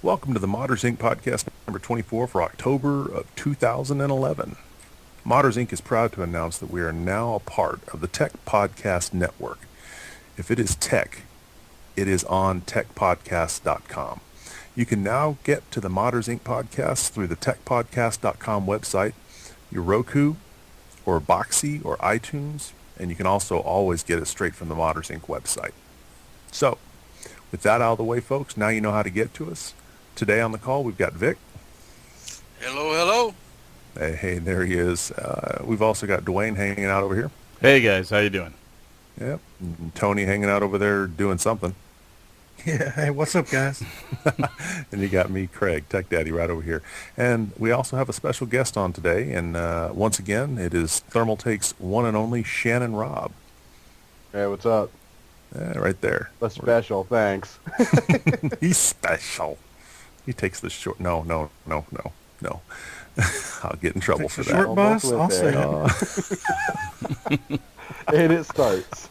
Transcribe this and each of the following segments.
Welcome to the Modders Inc. podcast number 24 for October of 2011. Modders Inc. is proud to announce that we are now a part of the Tech Podcast Network. If it is tech, it is on techpodcast.com. You can now get to the Modders Inc. podcast through the techpodcast.com website, your Roku, or Boxy, or iTunes, and you can also always get it straight from the Modders Inc. website. So, with that out of the way, folks, now you know how to get to us. Today on the call, we've got Vic. Hello, hello. Hey, there he is. We've also got Dwayne hanging out over here. Hey, guys. How you doing? Yep. And Tony hanging out over there doing something. Yeah. Hey, what's up, guys? And you got me, Craig, Tech Daddy, right over here. And we also have a special guest on today. And once again, it is Thermal Take's one and only Shannon Robb. Hey, what's up? Right there. That's special, thanks. He's special. He takes the short... No. I'll get in trouble for that. Short bus? I'll say it. And it starts.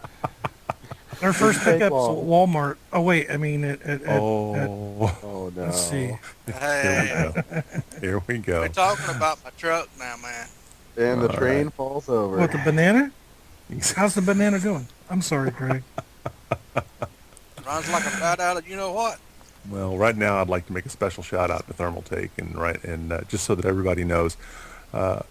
Our first pickup's at Walmart. Oh, wait. I mean, Oh, no. Let's see. Hey, Here we go. we're talking about my truck now, man. And the train falls over. What, the banana? How's the banana doing? I'm sorry, Craig. Runs like a bat out of you-know-what. Well, right now I'd like to make a special shout out to Thermal Take, and just so that everybody knows, one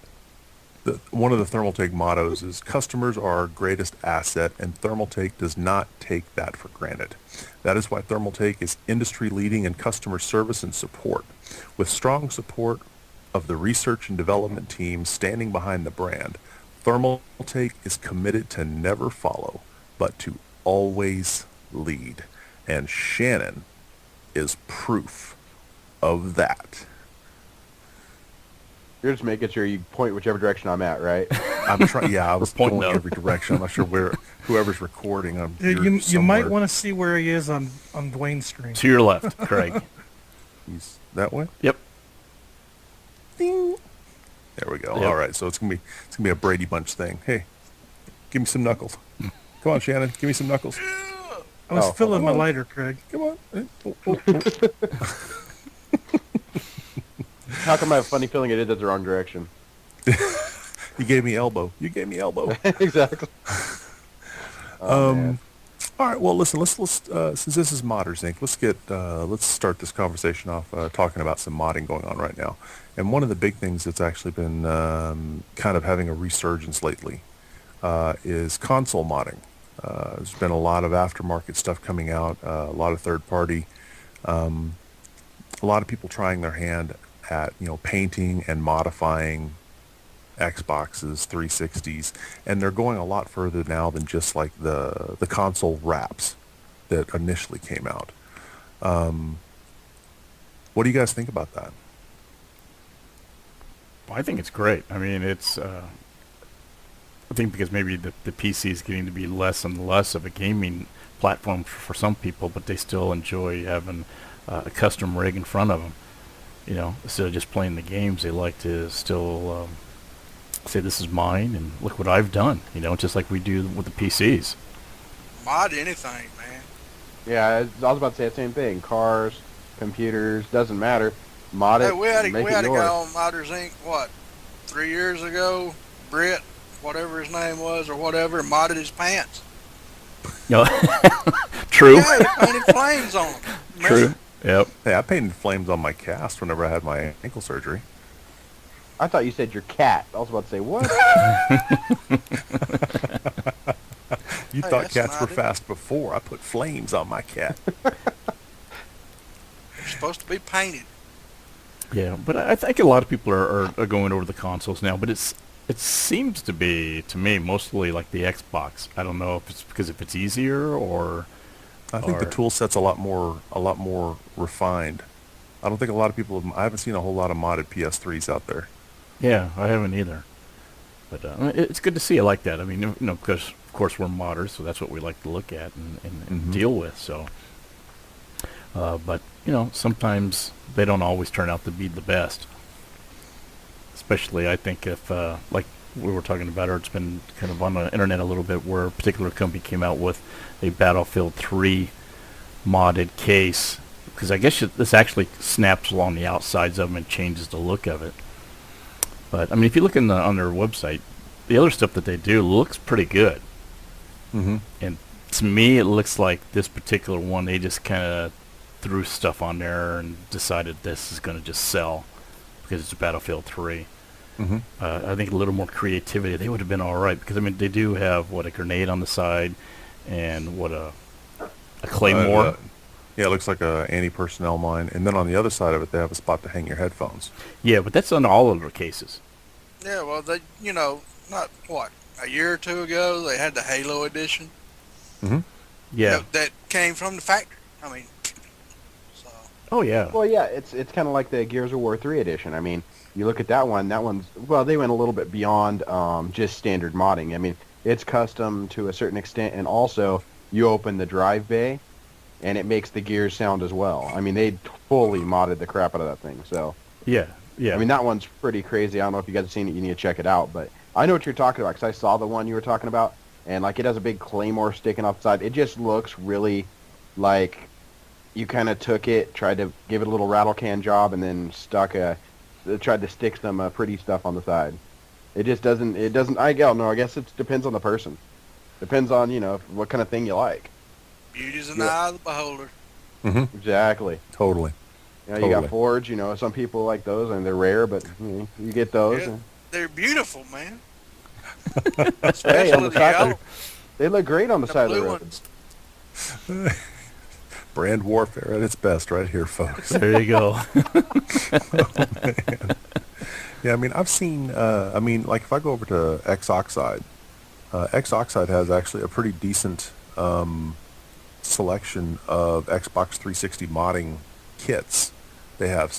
of the Thermal Take mottos is customers are our greatest asset, and Thermal Take does not take that for granted. That is why Thermal Take is industry leading in customer service and support, with strong support of the research and development team standing behind the brand. Thermal Take is committed to never follow, but to always lead, and Shannon is proof of that. You're just making sure you point whichever direction I'm at, right? I'm trying. Yeah, I was pointing going out. every direction. I'm not sure where whoever's recording. You might want to see where he is on Dwayne's screen. To your left, Craig. He's that way. Yep. Ding. There we go. Yep. All right, so it's gonna be a Brady Bunch thing. Hey, give me some knuckles. Come on, Shannon. Give me some knuckles. I was filling my on. lighter, Craig. Come on. How come I have a funny feeling I did that the wrong direction? You gave me elbow. Exactly. Man. All right. Well, listen. Let's since this is Modders Inc. Let's start this conversation off talking about some modding going on right now. And one of the big things that's actually been kind of having a resurgence lately is console modding. There's been a lot of aftermarket stuff coming out, a lot of third party, a lot of people trying their hand at painting and modifying Xboxes, 360s, and they're going a lot further now than just like the console wraps that initially came out. What do you guys think about that? Well, I think it's great. I mean, it's... I think because maybe the PC is getting to be less and less of a gaming platform for some people, but they still enjoy having a custom rig in front of them. Instead of just playing the games, they like to still say, this is mine, and look what I've done, just like we do with the PCs. Mod anything, man. Yeah, I was about to say the same thing. Cars, computers, doesn't matter. Mod it, Hey, we had a make it guy yours. on Modders Inc., 3 years ago, Britt, whatever his name was or whatever, modded his pants. True. Yeah, he painted flames on them. True. Yep. Hey, I painted flames on my cast whenever I had my ankle surgery. I thought you said your cat. I was about to say, what? You Hey, thought that's cats were modded. fast before I put flames on my cat. They're supposed to be painted. Yeah, but I think a lot of people are going over the consoles now, but it seems to be, to me, mostly like the Xbox. I don't know if it's because if it's easier or... I think the tool set's a lot more refined. I don't think a lot of people I haven't seen a whole lot of modded PS3s out there. Yeah, I haven't either. But it's good to see. I like that. I mean, because of course we're modders, so that's what we like to look at and deal with. So, but sometimes they don't always turn out to be the best. Especially, I think if like we were talking about, or it's been kind of on the internet a little bit, where a particular company came out with a Battlefield 3 modded case because I guess this actually snaps along the outsides of them and changes the look of it. But I mean, if you look on their website, the other stuff that they do looks pretty good. Mm-hmm. And to me, it looks like this particular one, they just kind of threw stuff on there and decided this is going to just sell because it's Battlefield 3. Mm-hmm. I think a little more creativity, they would have been all right, because I mean, they do have a grenade on the side, and a claymore. Yeah, it looks like a anti-personnel mine, and then on the other side of it, they have a spot to hang your headphones. Yeah, but that's on all of their cases. Yeah, well, they, not a year or two ago, they had the Halo edition. Mm-hmm. Yeah. That came from the factory. I mean, so. Oh yeah. Well, yeah, it's kind of like the Gears of War 3 edition. I mean, you look at that one. That one's, well, they went a little bit beyond just standard modding. I mean, it's custom to a certain extent, and also you open the drive bay, and it makes the gears sound as well. I mean, they fully modded the crap out of that thing. So Yeah. I mean, that one's pretty crazy. I don't know if you guys have seen it. You need to check it out. But I know what you're talking about, because I saw the one you were talking about, and like it has a big claymore sticking off the side. It just looks really like you kind of took it, tried to give it a little rattle can job, and then tried to stick some pretty stuff on the side. It just doesn't. It doesn't. I don't know. I guess it depends on the person. Depends on what kind of thing you like. Beauty's in the eye of the beholder. Mm-hmm. Exactly. Totally. You Totally. got Forge. Some people like those, and they're rare, but you get those. Yeah, they're beautiful, man. Hey, Especially on the the side, yellow, they look great on the side of the blue road. ones. Brand warfare at its best right here, folks. There you go. Yeah, I mean, I've seen, like if I go over to X-Oxide, X-Oxide has actually a pretty decent selection of Xbox 360 modding kits. They have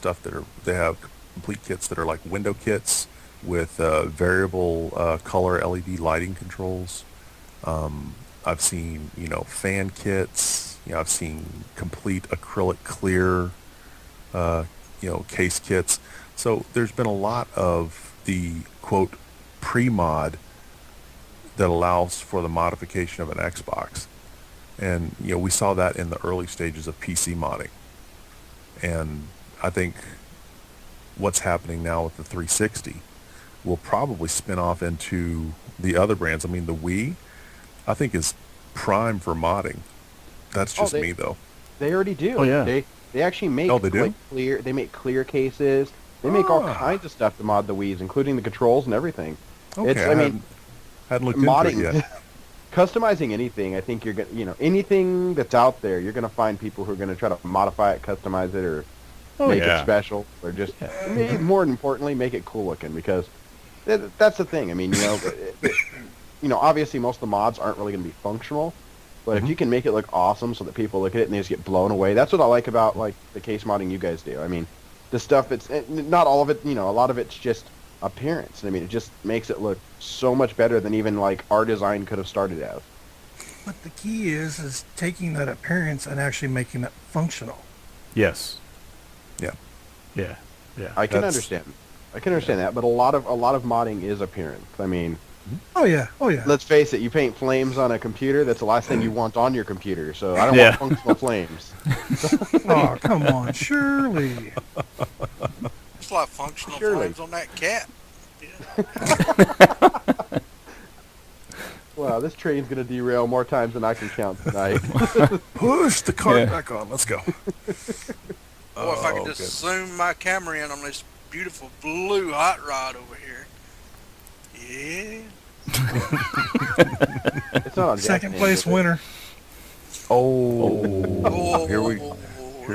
they have complete kits that are like window kits with variable color LED lighting controls. I've seen, fan kits. I've seen complete acrylic clear, case kits. So there's been a lot of the, quote, pre-mod that allows for the modification of an Xbox. And, we saw that in the early stages of PC modding. And I think what's happening now with the 360 will probably spin off into the other brands. I mean, the Wii, I think, is prime for modding. That's just me, though. They already do. Oh, yeah. They actually make they do? clear. They make clear cases. They make all kinds of stuff to mod the Wii's, including the controls and everything. Okay, hadn't looked modding, into it yet. customizing anything. I think you're gonna, anything that's out there, you're gonna find people who are gonna try to modify it, customize it, or make it special, or just more importantly, make it cool looking. Because that's the thing. I mean, obviously most of the mods aren't really gonna be functional. But if you can make it look awesome so that people look at it and they just get blown away, that's what I like about like the case modding you guys do. I mean, the stuff, it's not all of it, a lot of it's just appearance. I mean, it just makes it look so much better than even like our design could have started as. But the key is taking that appearance and actually making it functional. Yes. Yeah. Yeah. Yeah. I can understand that, but a lot of modding is appearance. I mean, Oh yeah. let's face it, you paint flames on a computer, that's the last thing you want on your computer. So I don't want functional flames. Oh, come on, surely. It's like functional Surely. flames on that cat. Yeah. Wow, this train's gonna derail more times than I can count tonight. Push the cart back on. Let's go. Or if I could just zoom my camera in on this beautiful blue hot rod over here. Yeah. It's not on Second Jack place Daniels, winner. Oh, here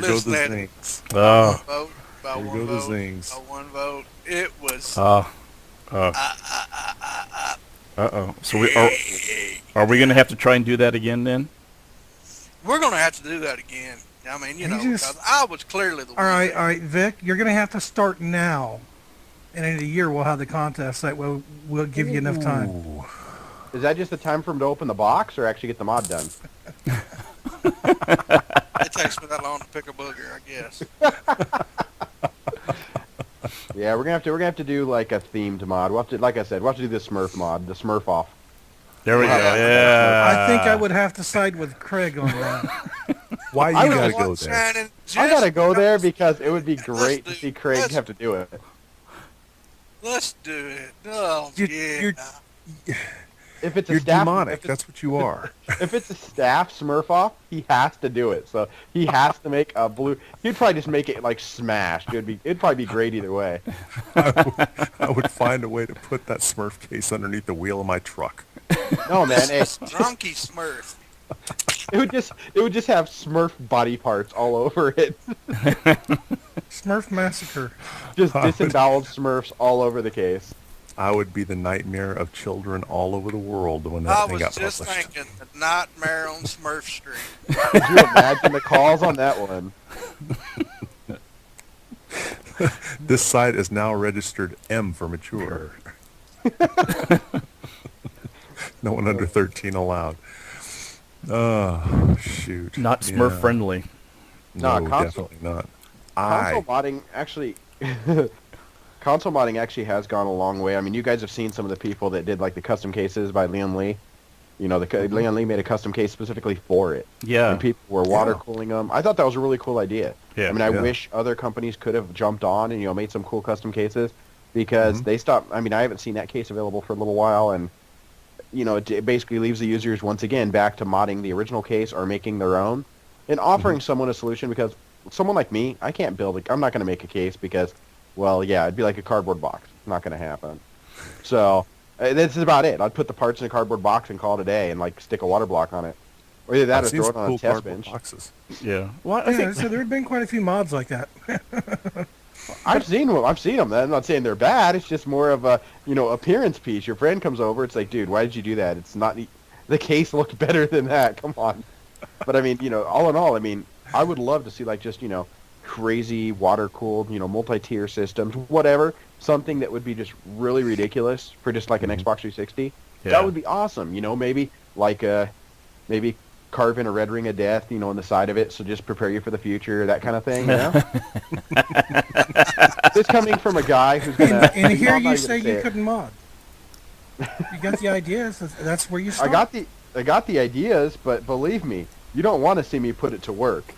goes the listen at zings. One vote, by Here one go the vote, zings. by one vote. It was. So are we gonna have to try and do that again then? We're gonna have to do that again. I mean, because I was clearly the All right, Vic, you're gonna have to start now. And in a year, we'll have the contest. That way, we'll give you enough time. Ooh. Is that just the time for him to open the box, or actually get the mod done? It takes me that long to pick a booger, I guess. Yeah, we're gonna have to do like a themed mod. We'll have to, like I said, we'll have to do the Smurf mod, the Smurf off. There we go. Yeah. I think I would have to side with Craig on that. Why I you would gotta The go one's there? shining I gotta just go there right. because it would be great to do- see Craig let's- have to do it. Let's do it. Oh, You- yeah. you're- If it's a You're staff, demonic. That's what you are. if it's a staff Smurf off, he has to do it. So he has to make a blue. He'd probably just make it like smashed. It'd probably be great either way. I would find a way to put that Smurf case underneath the wheel of my truck. No man, hey, Drunky Smurf. it would just have Smurf body parts all over it. Smurf Massacre. Just disemboweled Smurfs all over the case. I would be the nightmare of children all over the world when I that thing was got just published. thinking, the Nightmare on Smurf Street. Could you imagine the calls on that one? This site is now registered M for mature. No one under 13 allowed. Oh, shoot. Not Smurf Yeah. friendly. No, No, console- definitely not. Console modding actually, console modding actually has gone a long way. I mean, you guys have seen some of the people that did like the custom cases by Leon Lee. You know, Leon Lee made a custom case specifically for it. Yeah. And people were water cooling them. I thought that was a really cool idea. Yeah. I mean, I Yeah. wish other companies could have jumped on and made some cool custom cases because they stopped. I mean, I haven't seen that case available for a little while, and it basically leaves the users once again back to modding the original case or making their own and offering someone a solution because someone like me, I can't build. I'm not going to make a case because, well, yeah, it'd be like a cardboard box. It's not going to happen. So. This is about it. I'd put the parts in a cardboard box and call it a day and stick a water block on it. Or either that I've or seen throw some it on cool a test cardboard bench. boxes. Yeah. Well, I Yeah, think so there have been quite a few mods like that. I've seen them. I'm not saying they're bad. It's just more of a, appearance piece. Your friend comes over. It's like, dude, why did you do that? It's not, the case looked better than that. Come on. But I mean, all in all, I mean, I would love to see crazy water-cooled, multi-tier systems, whatever. Something that would be just really ridiculous for just like an Xbox 360. Yeah. That would be awesome. Maybe maybe carve in a red ring of death, on the side of it, so just prepare you for the future, that kind of thing. This coming from a guy who's gonna. And here I'm not you even say gonna you it. couldn't mod. You got the ideas. That's where you start. I got the ideas, but believe me, you don't want to see me put it to work.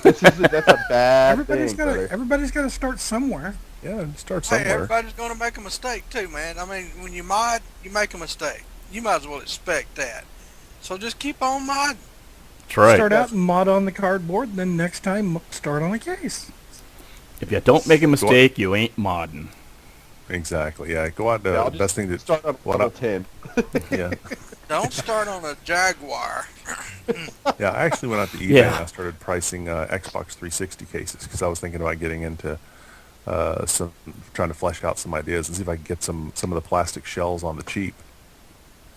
That's a bad Everybody's thing. got to. Brother. Everybody's got to start somewhere. Yeah, start Hey, somewhere. everybody's going to make a mistake too, man. I mean, when you mod, you make a mistake. You might as well expect that. So just keep on modding. that's right. Start out and mod on the cardboard, and then next time start on a case. If you don't make a mistake, you ain't modding. Exactly. Yeah, go out. I'll The just best thing to start on what level up? 10. Yeah, Don't start on a Jaguar. yeah. I actually went out to eBay Yeah. and I started pricing Xbox 360 cases because I was thinking about getting into trying to flesh out some ideas and see if I could get some of the plastic shells on the cheap,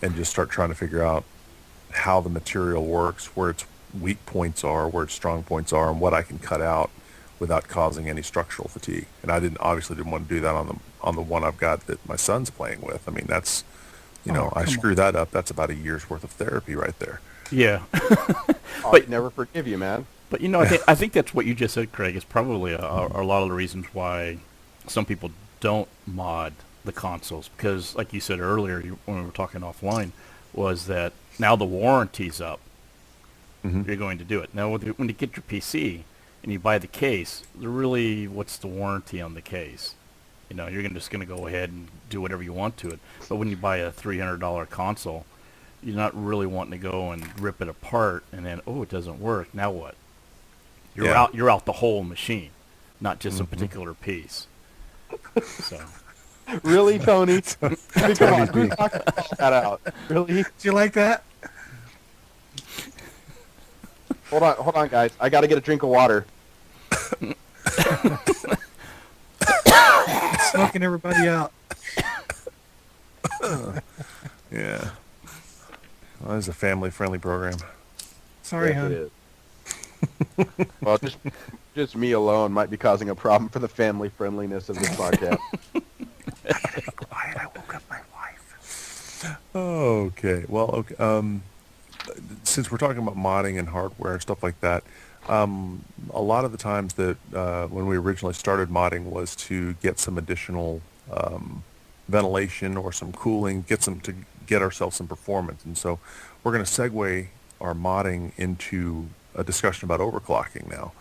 and just start trying to figure out how the material works, where its weak points are, where its strong points are, and what I can cut out without causing any structural fatigue. And I obviously didn't want to do that on the one I've got that my son's playing with. I mean, that's I screw that up. That's about a year's worth of therapy right there. Yeah. I'd never forgive you, man. But I think that's what you just said, Craig. Is probably a lot of the reasons why some people don't mod the consoles, because, like you said earlier when we were talking offline, was that now the warranty's up. You're going to do it now. When you get your PC and you buy the case, what's the warranty on the case? You're just going to go ahead and do whatever you want to it. But when you buy a $300 console, you're not really wanting to go and rip it apart and then, it doesn't work. Now what? You're out the whole machine, not just a particular piece. So. Really, Tony? Come on, who's not gonna call that out? Really? Do you like that? Hold on, guys. I got to get a drink of water. Smoking everybody out. Yeah. Well, this is a family-friendly program. Sorry, Yes, it hon. is. Well, just me alone might be causing a problem for the family friendliness of this podcast. Quiet, I woke up my wife. Okay. Well, okay. Since we're talking about modding and hardware and stuff like that, a lot of the times that when we originally started modding was to get some additional ventilation or some cooling, to get ourselves some performance. And so we're going to segue our modding into a discussion about overclocking now,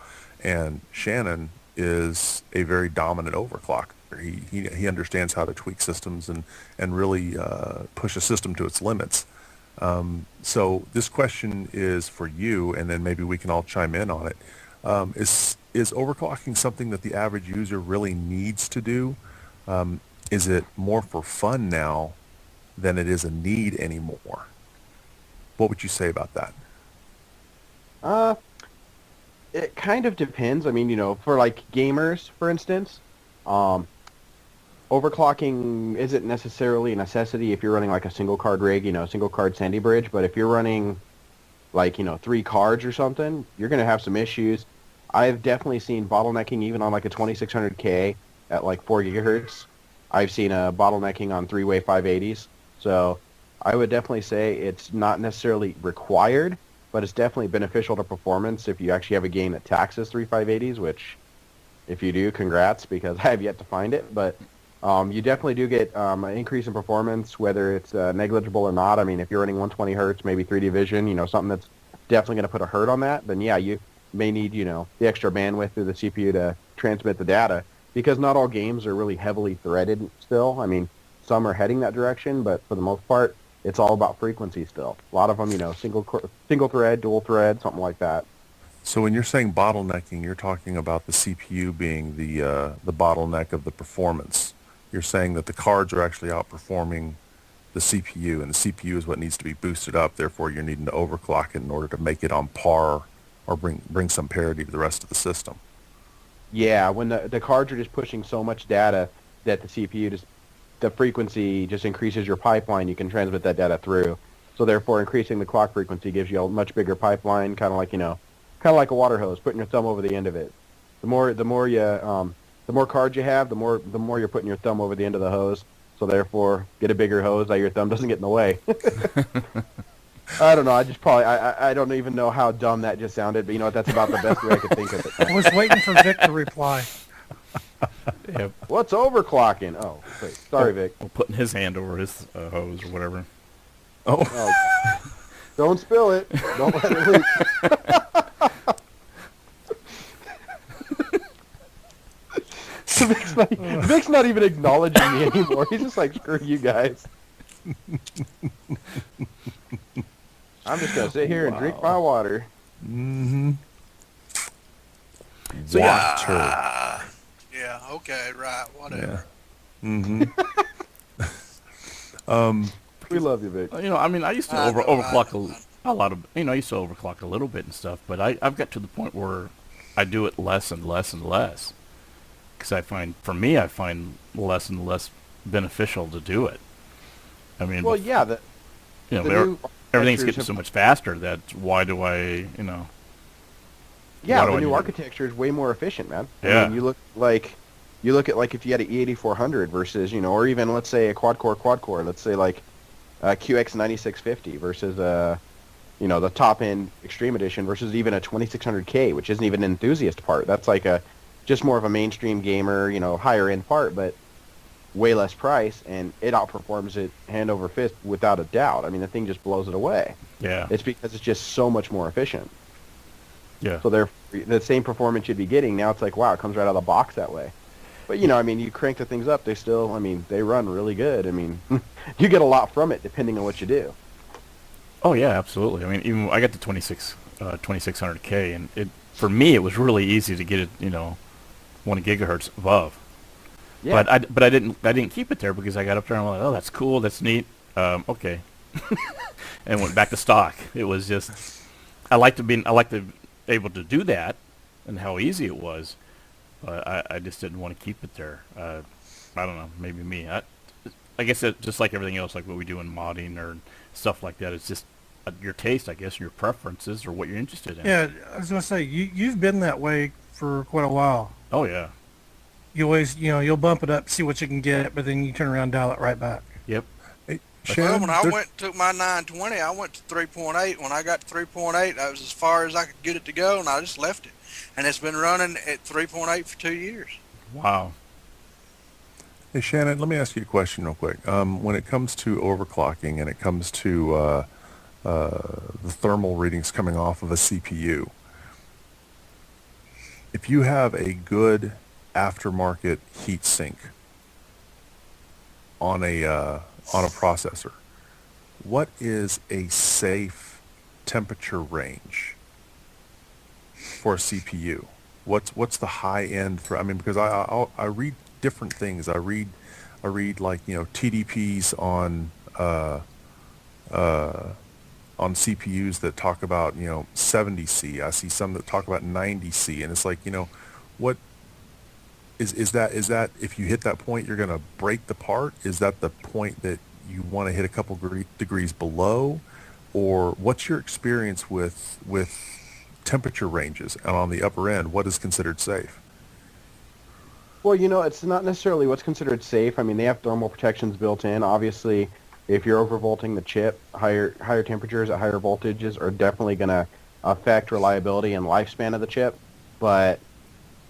and Shannon is a very dominant overclocker. He understands how to tweak systems and really push a system to its limits. So this question is for you, and then maybe we can all chime in on it. Is overclocking something that the average user really needs to do? Is it more for fun now than it is a need anymore? What would you say about that? It kind of depends. I mean, for like gamers, for instance, overclocking isn't necessarily a necessity if you're running like a single card rig, single card Sandy Bridge. But if you're running like, 3 cards or something, you're going to have some issues. I've definitely seen bottlenecking even on like a 2600K at like 4 gigahertz. I've seen a bottlenecking on 3-way 580s. So I would definitely say it's not necessarily required, but it's definitely beneficial to performance if you actually have a game that taxes 3 580s, which if you do, congrats, because I have yet to find it. But you definitely do get an increase in performance, whether it's negligible or not. I mean, if you're running 120 hertz, maybe 3D vision, something that's definitely going to put a hurt on that, then yeah, you may need, the extra bandwidth through the CPU to transmit the data, because not all games are really heavily threaded still. I mean, some are heading that direction, but for the most part, it's all about frequency still. A lot of them, single thread, dual thread, something like that. So when you're saying bottlenecking, you're talking about the CPU being the bottleneck of the performance. You're saying that the cards are actually outperforming the CPU, and the CPU is what needs to be boosted up. Therefore, you're needing to overclock it in order to make it on par or bring some parity to the rest of the system. Yeah, when the cards are just pushing so much data that the CPU the frequency just increases your pipeline, you can transmit that data through. So therefore, increasing the clock frequency gives you a much bigger pipeline, kind of like a water hose, putting your thumb over the end of it. The more cards you have, the more you're putting your thumb over the end of the hose. So therefore, get a bigger hose that your thumb doesn't get in the way. I don't know. I don't even know how dumb that just sounded, but you know what? That's about the best way I could think of it. I was waiting for Vic to reply. Yep. What's overclocking? Oh, wait. Sorry, Vic. Well, putting his hand over his hose or whatever. Oh. Don't spill it. Don't let it leak. So Vic's not even acknowledging me anymore. He's just like, screw you guys. I'm just going to sit here and drink my water. Mm-hmm. So Water. Yeah, okay, right, whatever. Yeah. Mm-hmm. We love you, Vic. I used to overclock a lot of, I used to overclock a little bit and stuff, but I've got to the point where I do it less and less and less. Because I find less and less beneficial to do it. I mean, well, yeah, everything's getting so much faster that why do I, Yeah, the new architecture is way more efficient, man. Yeah. I mean, you look at like if you had an E8400 versus, or even let's say a quad core, let's say like QX 9650 versus the top end Extreme Edition versus even a 2600K, which isn't even an enthusiast part. That's like just more of a mainstream gamer, higher end part, but way less price, and it outperforms it hand over fist without a doubt. I mean, the thing just blows it away. Yeah. It's because it's just so much more efficient. Yeah. So the same performance you'd be getting, now it's like, wow, it comes right out of the box that way. But, you crank the things up, they run really good. I mean, you get a lot from it depending on what you do. Oh, yeah, absolutely. I mean, even I got the 2600K, and for me, it was really easy to get it, 1 gigahertz above. Yeah. But I didn't keep it there because I got up there and I'm like, oh, that's cool, that's neat. Okay. And went back to stock. It was just, I like to be able to do that and how easy it was, but I just didn't want to keep it there. I don't know, maybe me. I guess it, just like everything else, like what we do in modding or stuff like that, it's just your taste, I guess, and your preferences or what you're interested in. Yeah, I was going to say, you've been that way for quite a while. Oh, yeah. You always, you'll bump it up, see what you can get, but then you turn around and dial it right back. Yep. Hey, Well, Shannon, when I took my 920, I went to 3.8. When I got to 3.8, that was as far as I could get it to go, and I just left it. And it's been running at 3.8 for 2 years. Wow. Hey, Shannon, let me ask you a question real quick. When it comes to overclocking and it comes to the thermal readings coming off of a CPU, if you have a good aftermarket heat sink on a processor, what is a safe temperature range for a CPU? What's the high end for? I mean, because I read different things. I read like TDPs uh, on CPUs that talk about 70C. I see some that talk about 90C, and it's like what is that if you hit that point you're going to break the part? Is that the point that you want to hit a couple degrees below, or what's your experience with temperature ranges? And on the upper end, what is considered safe? Well, it's not necessarily what's considered safe. I mean, they have thermal protections built in. Obviously, if you're overvolting the chip, higher temperatures at higher voltages are definitely going to affect reliability and lifespan of the chip. But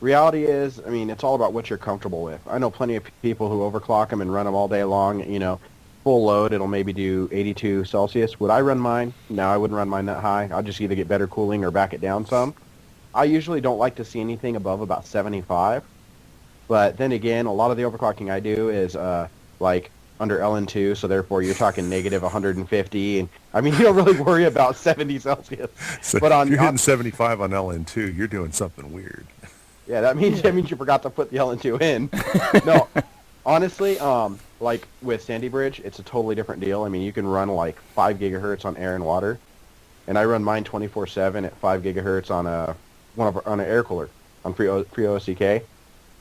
reality is, I mean, it's all about what you're comfortable with. I know plenty of people who overclock them and run them all day long. Full load, it'll maybe do 82 Celsius. Would I run mine? No, I wouldn't run mine that high. I'll just either get better cooling or back it down some. I usually don't like to see anything above about 75. But then again, a lot of the overclocking I do is like under LN2, so therefore you're talking negative 150, and I mean you don't really worry about 70 Celsius. So But if you're hitting 75 on LN2, you're doing something weird. yeah, that means you forgot to put the LN2 in. No, honestly, like with Sandy Bridge, it's a totally different deal. I mean, you can run like 5 gigahertz on air and water, and I run mine 24/7 at 5 gigahertz on on an air cooler on free OCK.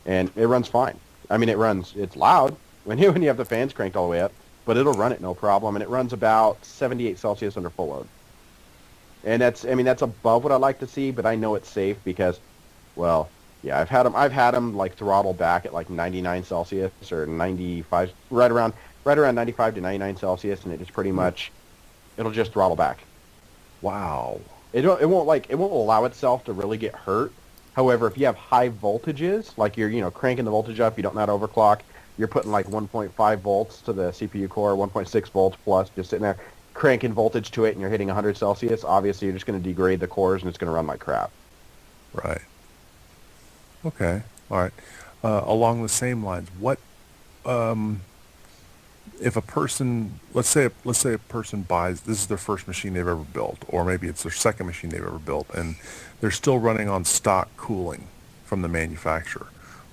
And it runs fine. I mean, it's loud when you have the fans cranked all the way up, but it'll run it no problem, and it runs about 78 Celsius under full load. And that's above what I like to see, but I know it's safe because, well, yeah, I've had them like throttle back at like 99 Celsius or 95, right around 95 to 99 Celsius, and it just pretty much, it'll just throttle back. Wow. It won't allow itself to really get hurt. However, if you have high voltages, like you're cranking the voltage up, you don't know how to overclock, you're putting like 1.5 volts to the CPU core, 1.6 volts plus, just sitting there cranking voltage to it, and you're hitting 100 Celsius, obviously you're just going to degrade the cores and it's going to run like crap. Right. Okay. All right. Along the same lines, what if a person, let's say a person buys, this is their first machine they've ever built, or maybe it's their second machine they've ever built, and they're still running on stock cooling from the manufacturer.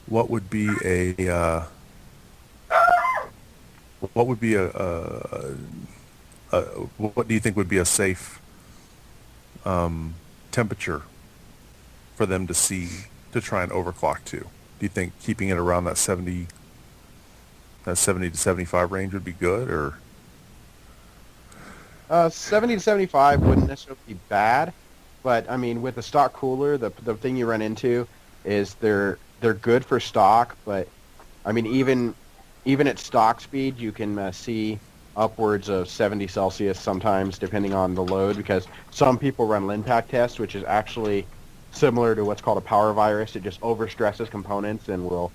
What would be what do you think would be a safe temperature for them to try and overclock to? Do you think keeping it around that 70 to 75 range would be good, or 70 to 75 wouldn't necessarily be bad, but I mean, with the stock cooler, the thing you run into is they're good for stock, but I mean, even at stock speed, you can see upwards of 70 Celsius sometimes, depending on the load, because some people run Linpack tests, which is actually similar to what's called a power virus. It just overstresses components and will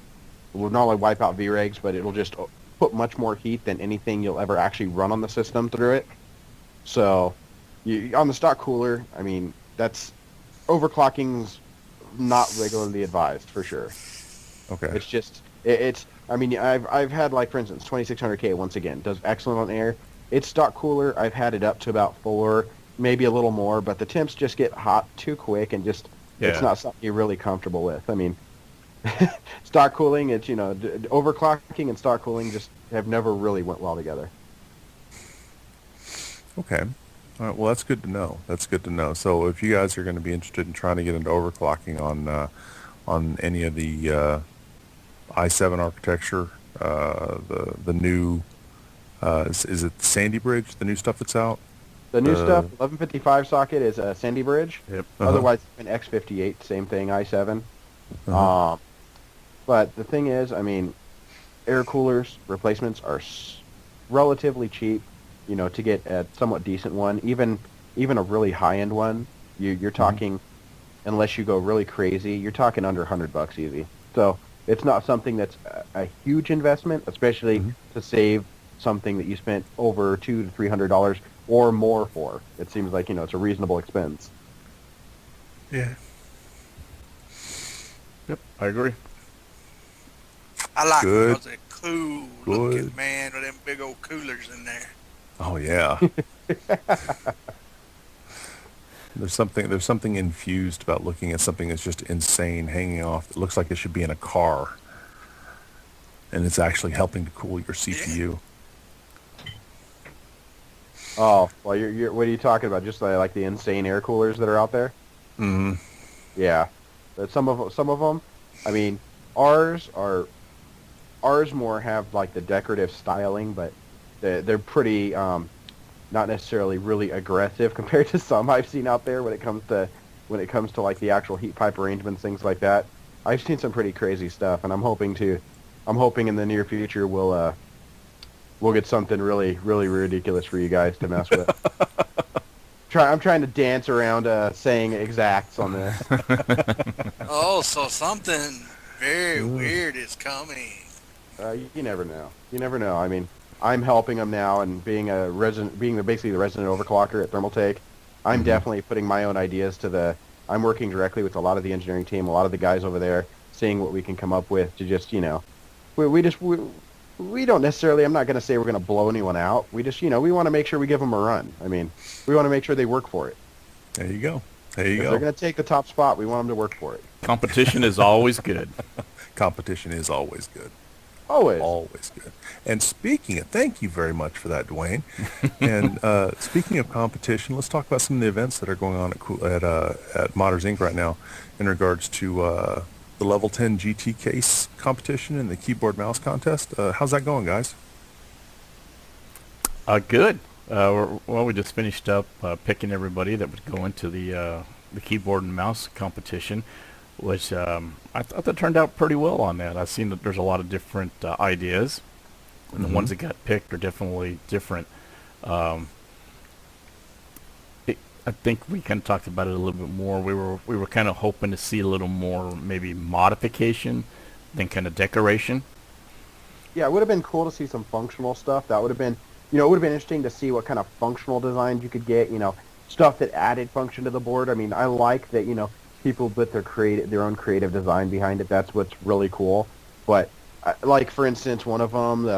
not only wipe out VREGs, but it'll just put much more heat than anything you'll ever actually run on the system through it. So, on the stock cooler, I mean, that's overclocking's not regularly advised for sure. okay? It's just I mean, I've had, like, for instance, 2600K once again does excellent on air. It's stock cooler. I've had it up to about 4, maybe a little more, but the temps just get hot too quick, and just it's not something you're really comfortable with. I mean, stock cooling, it's overclocking and stock cooling just have never really went well together. Okay. All right. Well, that's good to know. That's good to know. So, if you guys are going to be interested in trying to get into overclocking on any of the i7 architecture, the new is it Sandy Bridge, the new stuff that's out? The new stuff, 1155 socket is a Sandy Bridge. Yep. Otherwise, an X58, same thing, i7. But the thing is, I mean, air coolers replacements are relatively cheap. To get a somewhat decent one, even a really high-end one, you're talking, unless you go really crazy, you're talking under $100 easy. So it's not something that's a huge investment, especially to save something that you spent over $200 to $300 or more for. It seems like it's a reasonable expense. Yeah. Yep, I agree. I like them Good. because they're cool Good. looking, man, with them big old coolers in there. Oh yeah. There's something infused about looking at something that's just insane hanging off. It looks like it should be in a car, and it's actually helping to cool your Yeah. CPU. Oh, well, you're what are you talking about? Just like the insane air coolers that are out there? Mm-hmm. Yeah, but some of them. I mean, ours more have like the decorative styling, but they're pretty not necessarily really aggressive compared to some I've seen out there when it comes to like the actual heat pipe arrangements, things like that. I've seen some pretty crazy stuff, and I'm hoping in the near future we'll get something really, really ridiculous for you guys to mess with. I'm trying to dance around saying exacts on this. Oh, so something very weird is coming. You never know. You never know. I mean, I'm helping them now, and being basically the resident overclocker at Thermaltake, I'm definitely putting my own ideas I'm working directly with a lot of the engineering team, a lot of the guys over there, seeing what we can come up with to just, we don't necessarily, I'm not going to say we're going to blow anyone out. We just, we want to make sure we give them a run. I mean, we want to make sure they work for it. There you go. There you If go. they're going to take the top spot, we want them to work for it. Competition is always good. Competition is always good. Always. Always good. And thank you very much for that, Dwayne. And speaking of competition, let's talk about some of the events that are going on at Modders Inc. right now in regards to the Level 10 GT case competition and the keyboard mouse contest. How's that going, guys? Good. Well, we just finished up picking everybody that would go into the keyboard and mouse competition, which I thought that turned out pretty well on that. I've seen that there's a lot of different ideas, and the ones that got picked are definitely different. I think we kind of talked about it a little bit more. We were kind of hoping to see a little more maybe modification than kind of decoration. Yeah, it would have been cool to see some functional stuff. That would have been, it would have been interesting to see what kind of functional designs you could get, stuff that added function to the board. I mean, I like that, people put their own creative design behind it. That's what's really cool. But, like, for instance, one of them,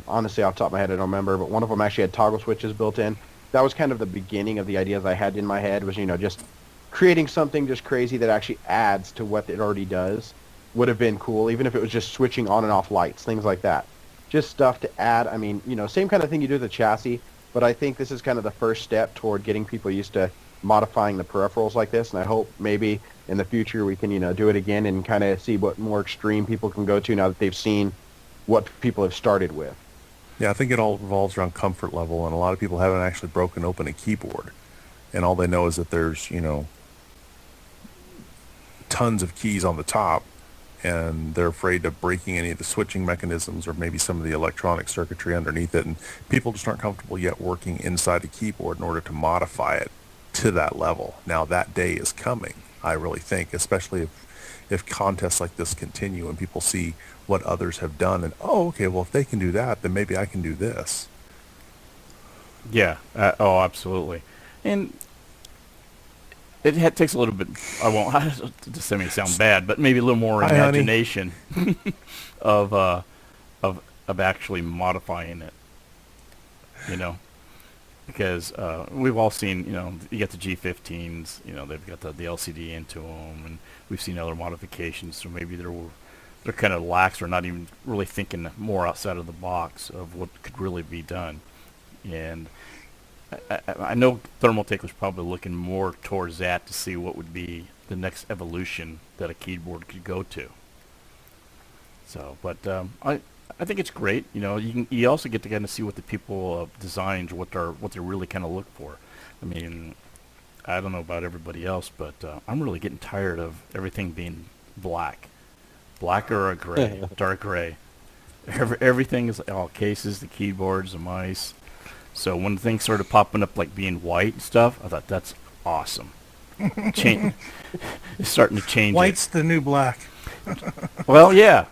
honestly, off the top of my head, I don't remember, but one of them actually had toggle switches built in. That was kind of the beginning of the ideas I had in my head was, just creating something just crazy that actually adds to what it already does would have been cool, even if it was just switching on and off lights, things like that. Just stuff to add. I mean, same kind of thing you do with the chassis, but I think this is kind of the first step toward getting people used to modifying the peripherals like this, and I hope maybe in the future we can, do it again and kind of see what more extreme people can go to now that they've seen what people have started with. Yeah, I think it all revolves around comfort level, and a lot of people haven't actually broken open a keyboard, and all they know is that there's, tons of keys on the top, and they're afraid of breaking any of the switching mechanisms or maybe some of the electronic circuitry underneath it, and people just aren't comfortable yet working inside the keyboard in order to modify it to that level. Now, that day is coming, I really think, especially if contests like this continue and people see what others have done and, okay, well, if they can do that, then maybe I can do this. Yeah. Absolutely. And it takes a little bit, I won't just make it sound bad, but maybe a little more imagination of actually modifying it, because we've all seen, you get the G15s, they've got the LCD into them, and we've seen other modifications, so maybe they're kind of lax or not even really thinking more outside of the box of what could really be done. And I know Thermaltake was probably looking more towards that to see what would be the next evolution that a keyboard could go to. So, but I think it's great. You also get to kind of see what the people designs, what they really kind of look for. I mean, I don't know about everybody else, but I'm really getting tired of everything being black or a gray, dark gray. Everything is all cases, the keyboards, the mice. So when things started popping up like being white and stuff, I thought that's awesome. It's starting to change. White's the new black. Well, yeah.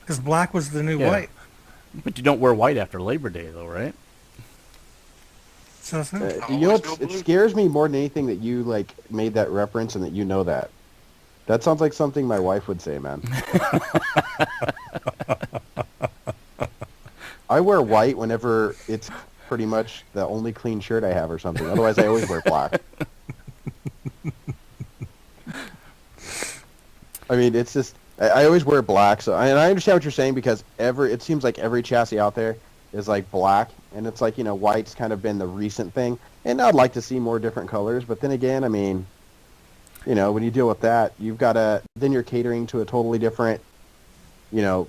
Because black was the new white. But you don't wear white after Labor Day, though, right? So it scares me more than anything that you made that reference and that you know that. That sounds like something my wife would say, man. I wear white whenever it's pretty much the only clean shirt I have or something. Otherwise, I always wear black. I mean, it's just I always wear black. So, and I understand what you're saying because it seems like every chassis out there is like black, and it's like, you know, white's kind of been the recent thing. And I'd like to see more different colors, but then again, I mean, you know, when you deal with that, then you're catering to a totally different, you know,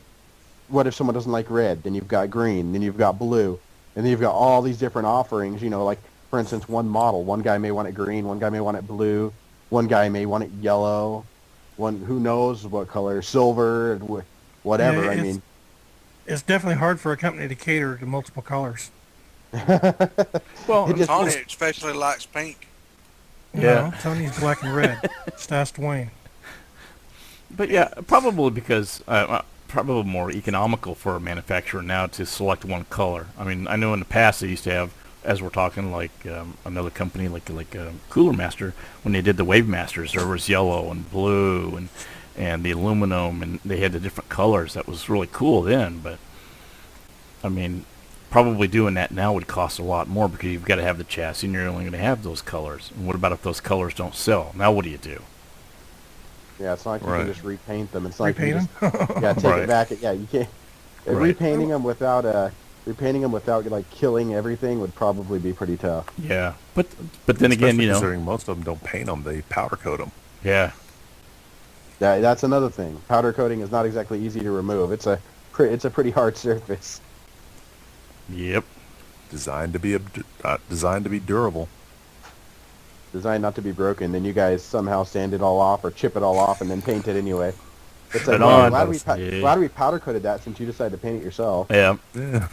what if someone doesn't like red? Then you've got green, then you've got blue, and then you've got all these different offerings, you know, like, for instance, one model. One guy may want it green, one guy may want it blue, one guy may want it yellow, who knows what color, silver, whatever, Yeah, I mean. It's definitely hard for a company to cater to multiple colors. Well, Tony especially likes pink. Yeah. No, Tony's black and red. Just ask Dwayne. But yeah, probably because probably more economical for a manufacturer now to select one color. I mean, I know in the past they used to have, as we're talking, like another company like Cooler Master, when they did the Wave Masters, there was yellow and blue and the aluminum, and they had the different colors. That was really cool then, but I mean, probably doing that now would cost a lot more because you've got to have the chassis and you're only going to have those colors. And what about if those colors don't sell? Now what do you do? Yeah, it's not like you Right. can just repaint them. It's like Repaint you them? just, take Right. it back. Yeah, you can't. Right. Repainting them without like killing everything would probably be pretty tough. Yeah, but then again, Especially you know, considering most of them don't paint them, they powder coat them. yeah, That's another thing. Powder coating is not exactly easy to remove. It's a pretty hard surface. yep. Designed to be durable. Designed not to be broken. Then you guys somehow sand it all off or chip it all off and then paint it anyway. It's like, Right on. glad we powder coated that since you decided to paint it yourself. Yeah, Yeah.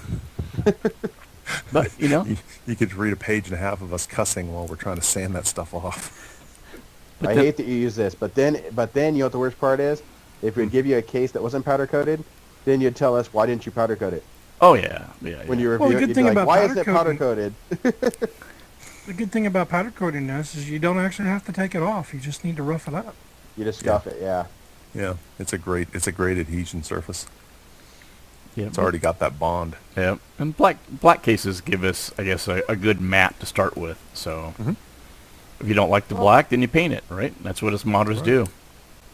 but you know, You could read a page and a half of us cussing while we're trying to sand that stuff off. I hate that you use this, but then you know what the worst part is? If we'd give you a case that wasn't powder coated, then you'd tell us, why didn't you powder coat it? oh yeah, yeah. When yeah. you Well, the review good it, you'd thing be like, about why is powder it powder coating- coated? The good thing about powder coating is you don't actually have to take it off. You just need to rough it up. You just scuff it, yeah. Yeah, it's a great adhesion surface. Yeah, It's already got that bond. Yeah, and black cases give us, I guess, a good mat to start with. So Mhm. if you don't like the black, then you paint it, right? That's what us modders Right. do.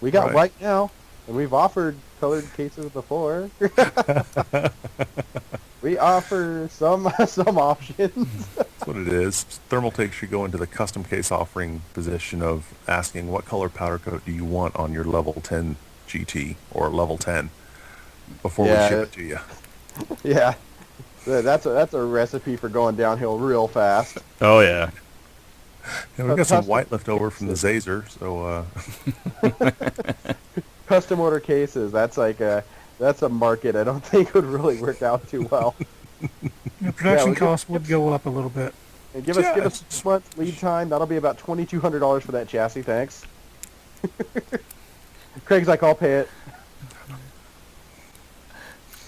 We got Right. white now, and we've offered colored cases before. We offer some options. That's what it is. Thermaltake should go into the custom case offering position of asking what color powder coat do you want on your level 10 GT or level 10 before we Yeah, ship it to you. Yeah, that's a recipe for going downhill real fast. Oh yeah, Yeah, we've got some Custom- white left over from the Zazer, so Custom order cases. That's a market I don't think would really work out too well. The production we get- costs would go up a little bit. And give Yeah, us 6 months lead time. That'll be about $2,200 for that chassis. Thanks. Craig's like, I'll pay it.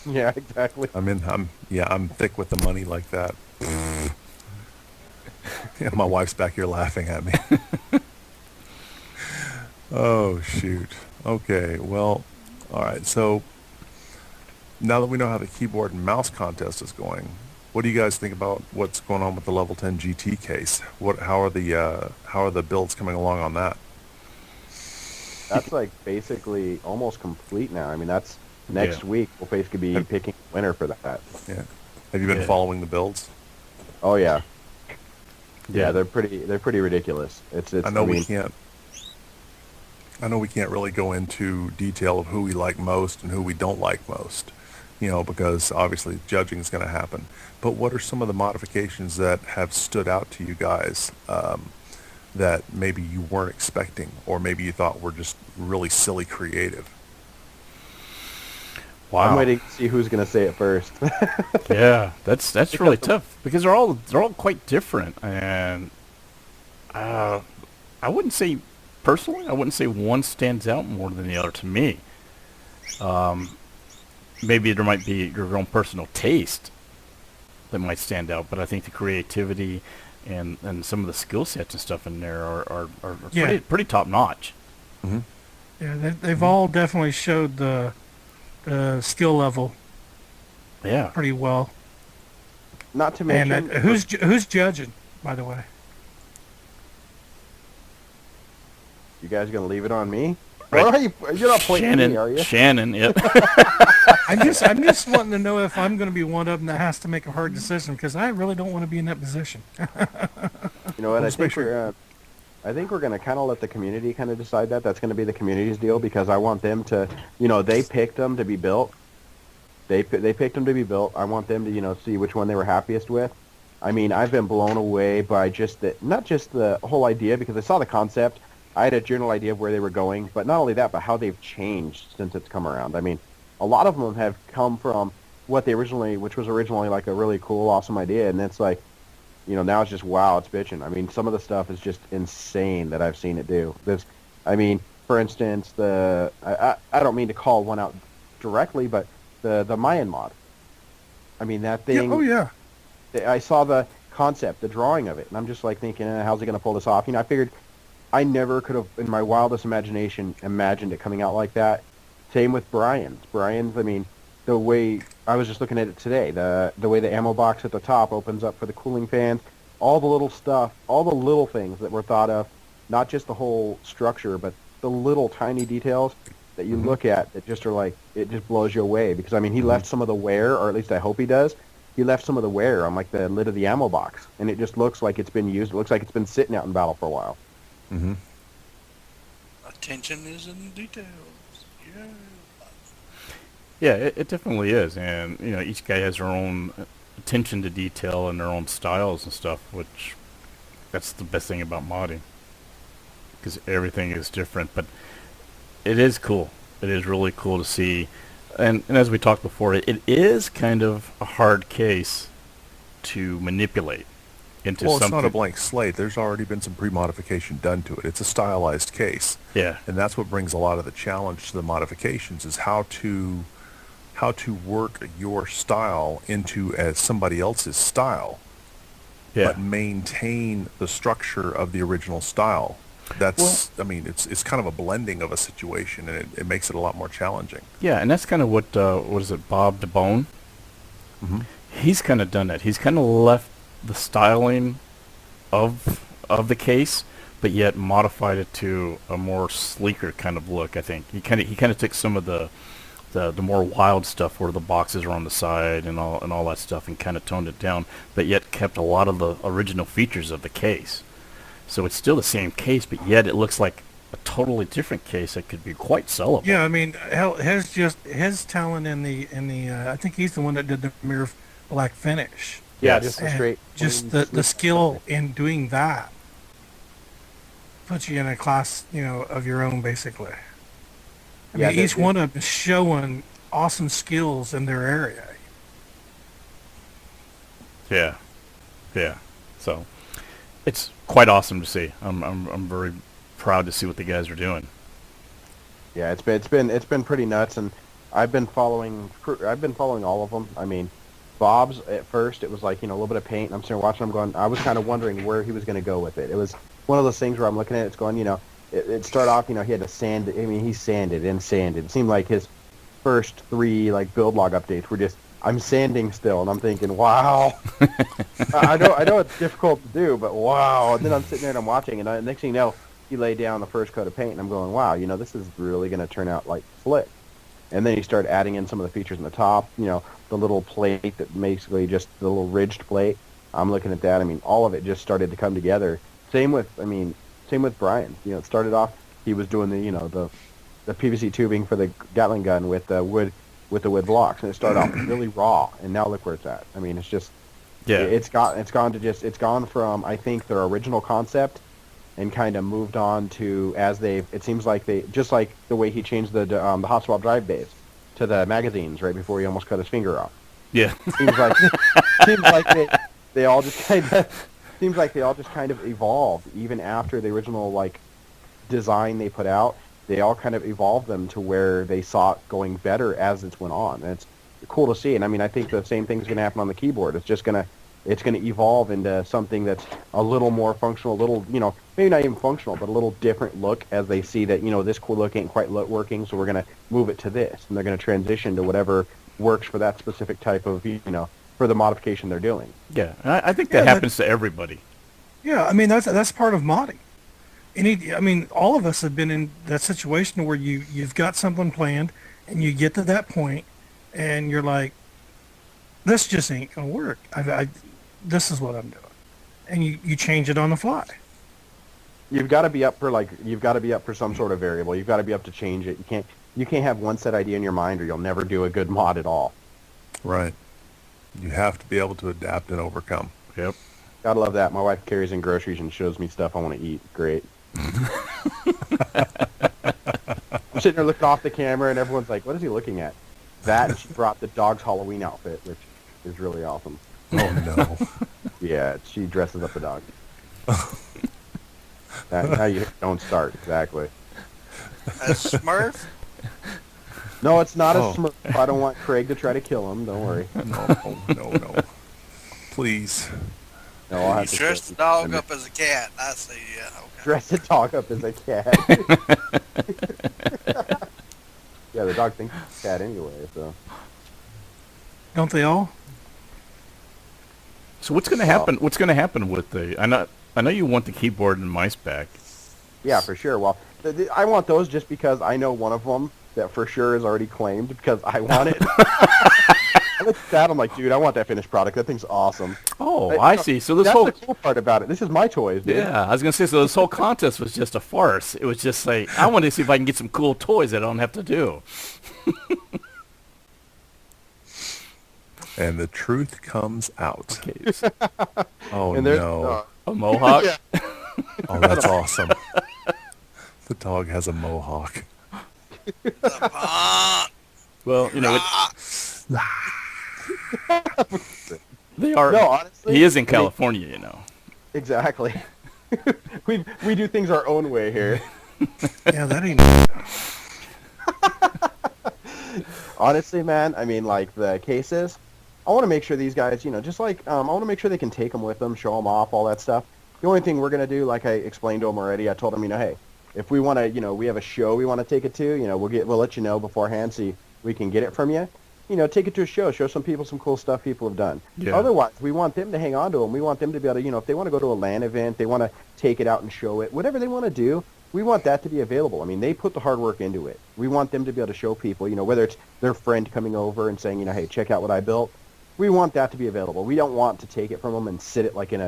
Yeah, exactly. I'm thick with the money like that. Yeah, my wife's back here laughing at me. Oh shoot. Okay, well, all right. So now that we know how the keyboard and mouse contest is going, what do you guys think about what's going on with the level 10 GT case? How are the builds coming along on that? That's like basically almost complete now. I mean, that's next week. We'll basically be picking a winner for that. Yeah. Have you been Yeah. following the builds? Oh yeah. Yeah. Yeah, they're pretty ridiculous. It's I know we can't really go into detail of who we like most and who we don't like most, because obviously judging is going to happen. But what are some of the modifications that have stood out to you guys that maybe you weren't expecting, or maybe you thought were just really silly creative? Wow. I'm waiting to see who's going to say it first. Yeah, that's really tough because they're all quite different, and I wouldn't say personally, I wouldn't say one stands out more than the other to me. Maybe there might be your own personal taste that might stand out, but I think the creativity and some of the skill sets and stuff in there are Yeah. pretty top notch. Mm-hmm. Yeah, they've all definitely showed the skill level Yeah. pretty well. Not to And mention, who's judging, by the way? you guys gonna leave it on me? Right. Or are you're not pointing at me, are you? Shannon, yep. I'm just wanting to know if I'm going to be one of them that has to make a hard decision because I really don't want to be in that position. You know what? Let's make sure. I think we're going to kind of let the community kind of decide that. That's going to be the community's deal because I want them to, you know, they picked them to be built. They picked them to be built. I want them to, you know, see which one they were happiest with. I mean, I've been blown away by just not just the whole idea because I saw the concept. I had a general idea of where they were going, but not only that, but how they've changed since it's come around. I mean, a lot of them have come from which was originally like a really cool, awesome idea, and it's like, you know, now it's just wow, it's bitching. I mean, some of the stuff is just insane that I've seen it do. I mean, for instance, I don't mean to call one out directly, but the Mayan mod. I mean, that thing. Yeah, oh yeah. I saw the concept, the drawing of it, and I'm just like thinking, how's he going to pull this off? You know, I figured I never could have, in my wildest imagination, imagined it coming out like that. Same with Brian's. I mean, the way, I was just looking at it today, the way the ammo box at the top opens up for the cooling fans, all the little stuff, all the little things that were thought of, not just the whole structure, but the little tiny details that you look at that just are like, it just blows you away. Because, I mean, he left some of the wear, or at least I hope he does, he left some of the wear on, like, the lid of the ammo box. And it just looks like it's been used. It looks like it's been sitting out in battle for a while. Mm-hmm. Attention is in the details. Yeah. Yeah, it definitely is. And, you know, each guy has their own attention to detail and their own styles and stuff, which that's the best thing about modding. Because everything is different. But it is cool. It is really cool to see. And as we talked before, it is kind of a hard case to manipulate into Well, something. it's not a blank slate. There's already been some pre-modification done to it. It's a stylized case. Yeah. And that's what brings a lot of the challenge to the modifications is how to work your style into as somebody else's style, Yeah. but maintain the structure of the original style. That's, I mean, it's kind of a blending of a situation, and it makes it a lot more challenging. Yeah, and that's kind of what is it, Bob DeBone? Mm-hmm. He's kind of done that. He's kind of left the styling of the case, but yet modified it to a more sleeker kind of look. I think he kind of took some of the more wild stuff where the boxes are on the side and all that stuff, and kind of toned it down, but yet kept a lot of the original features of the case. So it's still the same case, but yet it looks like a totally different case that could be quite sellable. Yeah, I mean, hell, his talent in the I think he's the one that did the mirror black finish. Yeah, Yes. just a And straight. just clean, the sleek skill stuff. in doing that puts you in a class, you know, of your own, basically. I Yeah, mean, each one of them is showing awesome skills in their area. Yeah, yeah. So it's quite awesome to see. I'm very proud to see what the guys are doing. Yeah, it's been pretty nuts, and I've been following all of them. I mean, Bob's at first it was like, you know, a little bit of paint, and I'm sitting there watching him going. I was kind of wondering where he was going to go with it. It was one of those things where I'm looking at it, it's going, you know, it started off, you know, he had to sand. I mean, he sanded and sanded. It seemed like his first 3 like build log updates were just, I'm sanding still, and I'm thinking, wow. I know it's difficult to do, but wow. And then I'm sitting there and I'm watching, and next thing you know, he laid down the first coat of paint, and I'm going, wow, you know, this is really going to turn out like slick. And then he started adding in some of the features in the top, you know, the little plate that basically just the little ridged plate. I'm looking at that. I mean, all of it just started to come together. Same with Brian. You know, it started off, he was doing the, you know, the PVC tubing for the Gatling gun with the wood blocks, and it started off really raw, and now look where it's at. I mean, it's just, Yeah, it's gone from, I think, their original concept and kind of moved on to, it seems like they, just like the way he changed the hot swap drive bays to the magazines right before he almost cut his finger off. yeah. Seems like they all just kind of evolved even after the original like design they put out. They all kind of evolved them to where they saw it going better as it went on. And it's cool to see. And I mean, I think the same thing's going to happen on the keyboard. It's just going to it's going to evolve into something that's a little more functional, a little, maybe not even functional, but a little different look as they see that, this cool look ain't quite working, so we're going to move it to this. And they're going to transition to whatever works for that specific type of, for the modification they're doing. Yeah, I think that happens to everybody. Yeah, I mean, that's part of modding. All of us have been in that situation where you've got something planned and you get to that point and you're like, this just ain't going to work. This is what I'm doing. And you change it on the fly. You've got to be up for some sort of variable. You've got to be up to change it. You can't have one set idea in your mind or you'll never do a good mod at all. Right. You have to be able to adapt and overcome. Yep. Gotta love that. My wife carries in groceries and shows me stuff I want to eat. Great. I'm sitting there looking off the camera and everyone's like, what is he looking at? That, and she brought the dog's Halloween outfit, which is really awesome. Oh, no. Yeah, she dresses up the dog. Now you don't start, exactly. A Smurf? No, it's not a Smurf. I don't want Craig to try to kill him. Don't worry. No. Please. No, I'll have You to dress the dog up as a cat. I see, yeah, okay. dress the dog up as a cat. Yeah, the dog thinks it's a cat anyway, so. Don't they all? So what's going to happen? What's going to happen with the? I know you want the keyboard and mice back. Yeah, for sure. Well, I want those just because I know one of them that for sure is already claimed because I want it. I look at that, I'm like, dude, I want that finished product. That thing's awesome. Oh, I see. So that's the cool part about it. This is my toys, dude. Yeah, I was going to say, so this whole contest was just a farce. It was just like, I wanted to see if I can get some cool toys that I don't have to do. And the truth comes out. Okay. Oh, And no. A mohawk? Yeah. Oh, that's awesome. The dog has a mohawk. Well, they are. No, honestly. He is in California, Exactly. we do things our own way here. Yeah, that ain't. Honestly, man, like the cases, I want to make sure these guys, just like, I want to make sure they can take them with them, show them off, all that stuff. The only thing we're going to do, like I explained to them already, I told them, hey, if we want to, we have a show we want to take it to, we'll let you know beforehand so we can get it from you. Take it to a show some people some cool stuff people have done. Yeah. Otherwise, we want them to hang on to them. We want them to be able to, if they want to go to a LAN event, they want to take it out and show it, whatever they want to do, we want that to be available. They put the hard work into it. We want them to be able to show people, whether it's their friend coming over and saying, hey, check out what I built. We want that to be available. We don't want to take it from them and sit it in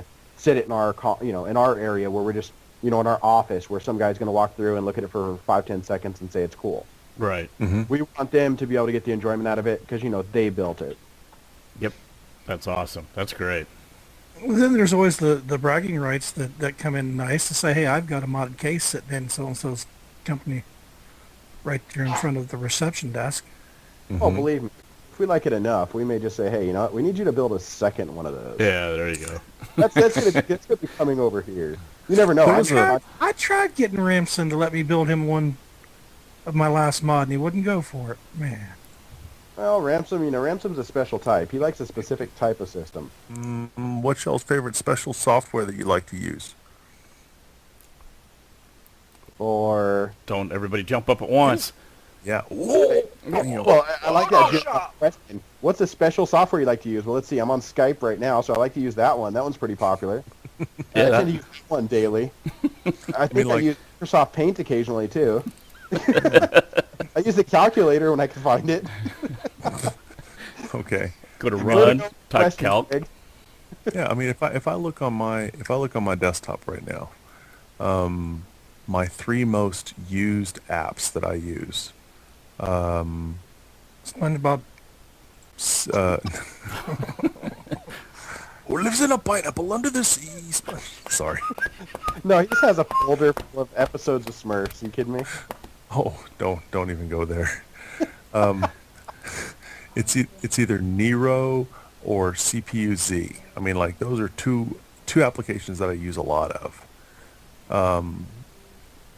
our, in our area where we're just, in our office where some guy's going to walk through and look at it for 5-10 seconds and say it's cool. Right. Mm-hmm. We want them to be able to get the enjoyment out of it because, they built it. Yep. That's awesome. That's great. Well, then there's always the bragging rights that come in nice to say, hey, I've got a modded case sitting in so-and-so's company right there in front of the reception desk. Mm-hmm. Oh, believe me, if we like it enough, we may just say, hey, we need you to build a second one of those. Yeah, there you go. That's gonna be coming over here. You never know. I tried getting Ramson to let me build him one of my last mod, and he wouldn't go for it. Man. Well, Ramsom's a special type. He likes a specific type of system. What's y'all's favorite special software that you like to use? Or Don't everybody jump up at once. Yeah. well, I like that question. What's the special software you like to use? Well, let's see. I'm on Skype right now, so I like to use that one. That one's pretty popular. I tend to use that one daily. I think I use Microsoft Paint occasionally too. I use the calculator when I can find it. Okay. Go to run, type calc. Yeah, if I look on my desktop right now, my 3 most used apps that I use. SpongeBob. Who lives in a pineapple under the sea? Sorry. No, he just has a folder full of episodes of Smurfs. You kidding me? Oh, don't even go there. It's either Nero or CPU-Z. Those are two applications that I use a lot of.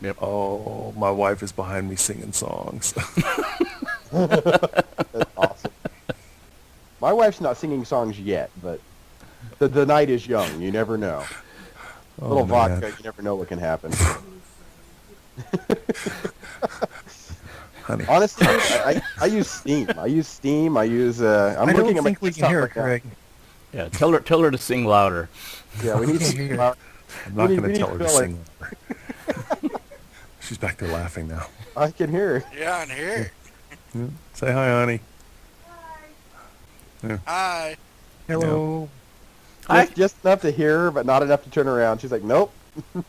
Yep. Oh, my wife is behind me singing songs. That's awesome. My wife's not singing songs yet, but The night is young. You never know. Oh, Little man. vodka, you never know what can happen. Honey. Honestly, I use Steam. I'm I looking don't at my think we can desktop hear right it, now. Craig. Yeah, tell her to sing louder. Yeah, we need Can't to hear it. I'm not we going to need tell to her to fill it. sing. She's back there laughing now. I can hear her. Yeah, I can hear it. Yeah. Say hi, honey. Hi. Hello. Just enough to hear her, but not enough to turn around. She's like, nope.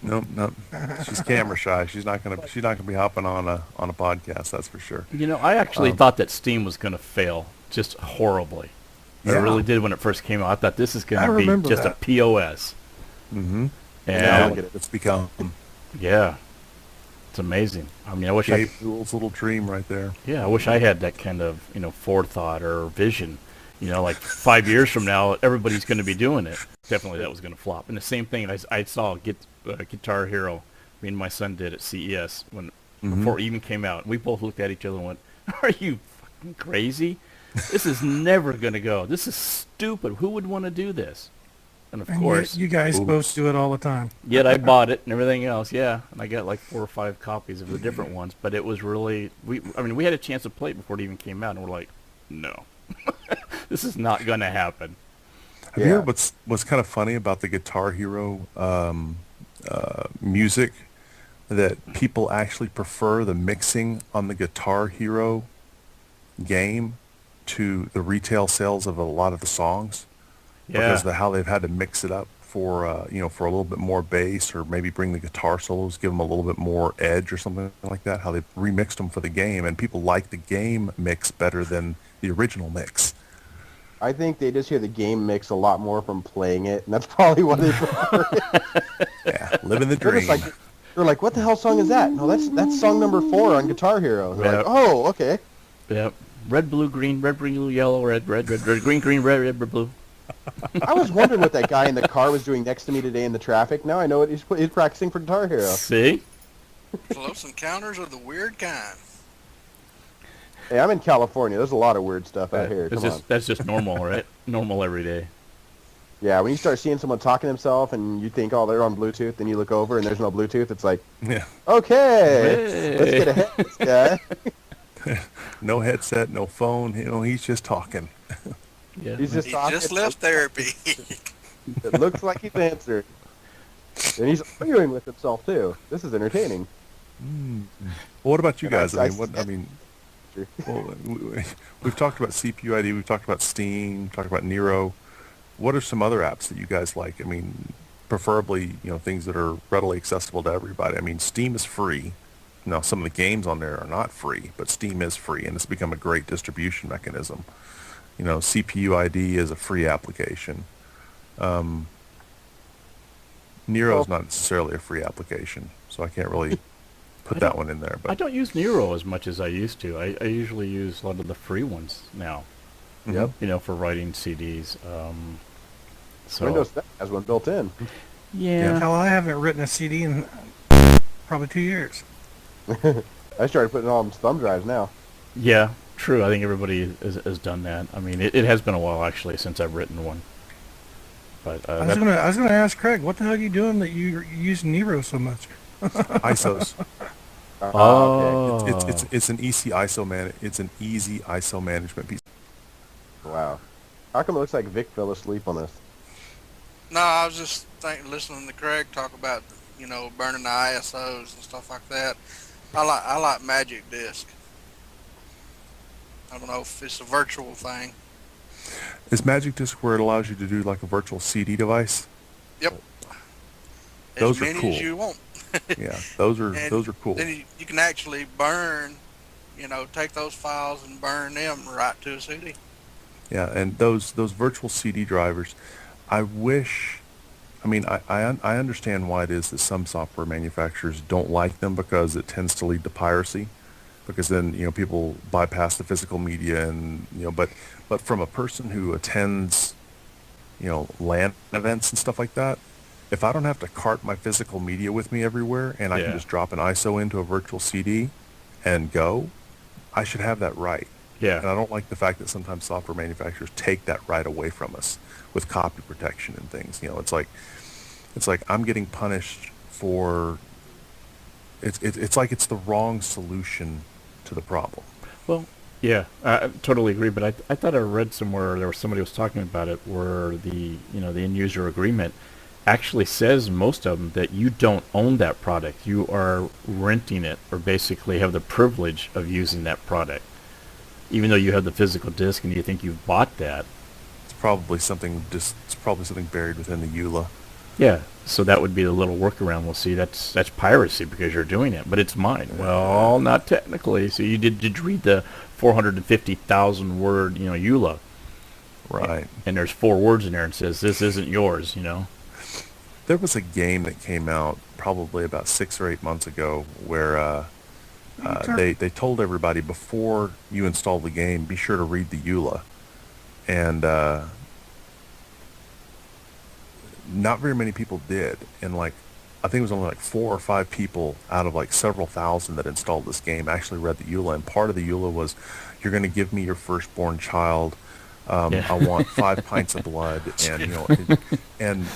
Nope, nope. She's camera shy. She's not gonna be hopping on a podcast. That's for sure. You know, I actually thought that Steam was going to fail just horribly. I Yeah. really did when it first came out. I thought this is going I to be remember just that. a POS. Mm-hmm. Now And look at it. It's become yeah, it's amazing. I mean, I wish Gabe Newell's little dream right there. I wish I had that kind of, forethought or vision. Like 5 years from now, everybody's going to be doing it. Definitely that was going to flop. And the same thing I saw Guitar Hero. Me and my son did at CES before it even came out. We both looked at each other and went, "Are you fucking crazy? This is never going to go. This is stupid. Who would want to do this?" And of And course, you guys supposed to do it all the time. yet I bought it and everything else. Yeah, and I got like 4 or 5 copies of the different ones. But it was really we had a chance to play it before it even came out, and we're like, no, this is not going to happen. Have you heard what's kind of funny about the Guitar Hero music? That people actually prefer the mixing on the Guitar Hero game to the retail sales of a lot of the songs. Yeah. Because of how they've had to mix it up for for a little bit more bass, or maybe bring the guitar solos, give them a little bit more edge or something like that. How they've remixed them for the game, and people like the game mix better than the original mix. I think they just hear the game mix a lot more from playing it, and that's probably what they prefer. Yeah, living the They're dream. just they're like, what the hell song is that? No, that's song number 4 on Guitar Hero. They're Yep. like, oh, okay. Yep. Red, blue, green, yellow, red, green, red, blue. I was wondering what that guy in the car was doing next to me today in the traffic. Now I know what he's practicing for Guitar Hero. See? Close encounters of the weird kind. Hey, I'm in California. There's a lot of weird stuff out here. Come on. That's just normal, right? Normal every day. Yeah, when you start seeing someone talking to himself and you think, oh, they're on Bluetooth, then you look over and there's no Bluetooth, it's like, Yeah. okay, let's get ahead of this guy. No headset, no phone. He's just talking. Yeah. He's just He talking. just left therapy. It looks like he's answered. And he's arguing with himself, too. This is entertaining. Well, what about you guys? I- Well, we've talked about CPU ID, we've talked about Steam, talked about Nero. What are some other apps that you guys like? I mean, preferably, things that are readily accessible to everybody. I mean, Steam is free. Now, some of the games on there are not free, but Steam is free, and it's become a great distribution mechanism. CPU ID is a free application. Nero is not necessarily a free application, so I can't really put that one in there. But I don't use Nero as much as I used to. I usually use a lot of the free ones now. Yep. For writing CDs. So Windows 7 has one built in. yeah. Hell, I haven't written a CD in probably 2 years. I started putting it all on thumb drives now. Yeah, true. I think everybody has done that. I mean, it has been a while actually since I've written one. But I was gonna ask Craig, what the hell are you doing that you use Nero so much? ISOs. Oh. Okay. It's an easy ISO management piece. Wow. How come it looks like Vic fell asleep on this? No, I was just listening to Craig talk about, burning the ISOs and stuff like that. I like Magic Disc. I don't know if it's a virtual thing. Is Magic Disc where it allows you to do like a virtual CD device? Yep. Those as are many cool. as you want. Yeah, those are cool. Then you can actually burn, take those files and burn them right to a CD. Yeah, and those virtual CD drivers, I understand why it is that some software manufacturers don't like them, because it tends to lead to piracy, because then, people bypass the physical media, and, but from a person who attends, LAN events and stuff like that, if I don't have to cart my physical media with me everywhere, and I can just drop an ISO into a virtual CD and go, I should have that right. Yeah. And I don't like the fact that sometimes software manufacturers take that right away from us with copy protection and things. You know, it's like I'm getting punished for. It's like it's the wrong solution to the problem. Well, yeah, I totally agree. But I thought I read somewhere there was somebody was talking about it where the end user agreement actually says most of them that you don't own that product. You are renting it, or basically have the privilege of using that product, even though you have the physical disc and you think you've bought that. It's probably something buried within the EULA. Yeah, so that would be the little workaround. We'll see. That's piracy because you're doing it, but it's mine. Well, not technically. So you did read the 450,000 word EULA, right? And there's 4 words in there and says this isn't yours. There was a game that came out probably about 6 or 8 months ago where they told everybody before you install the game, be sure to read the EULA, and not very many people did, and I think it was only 4 or 5 people out of several thousand that installed this game actually read the EULA. And part of the EULA was, you're going to give me your firstborn child. I want 5 pints of blood, and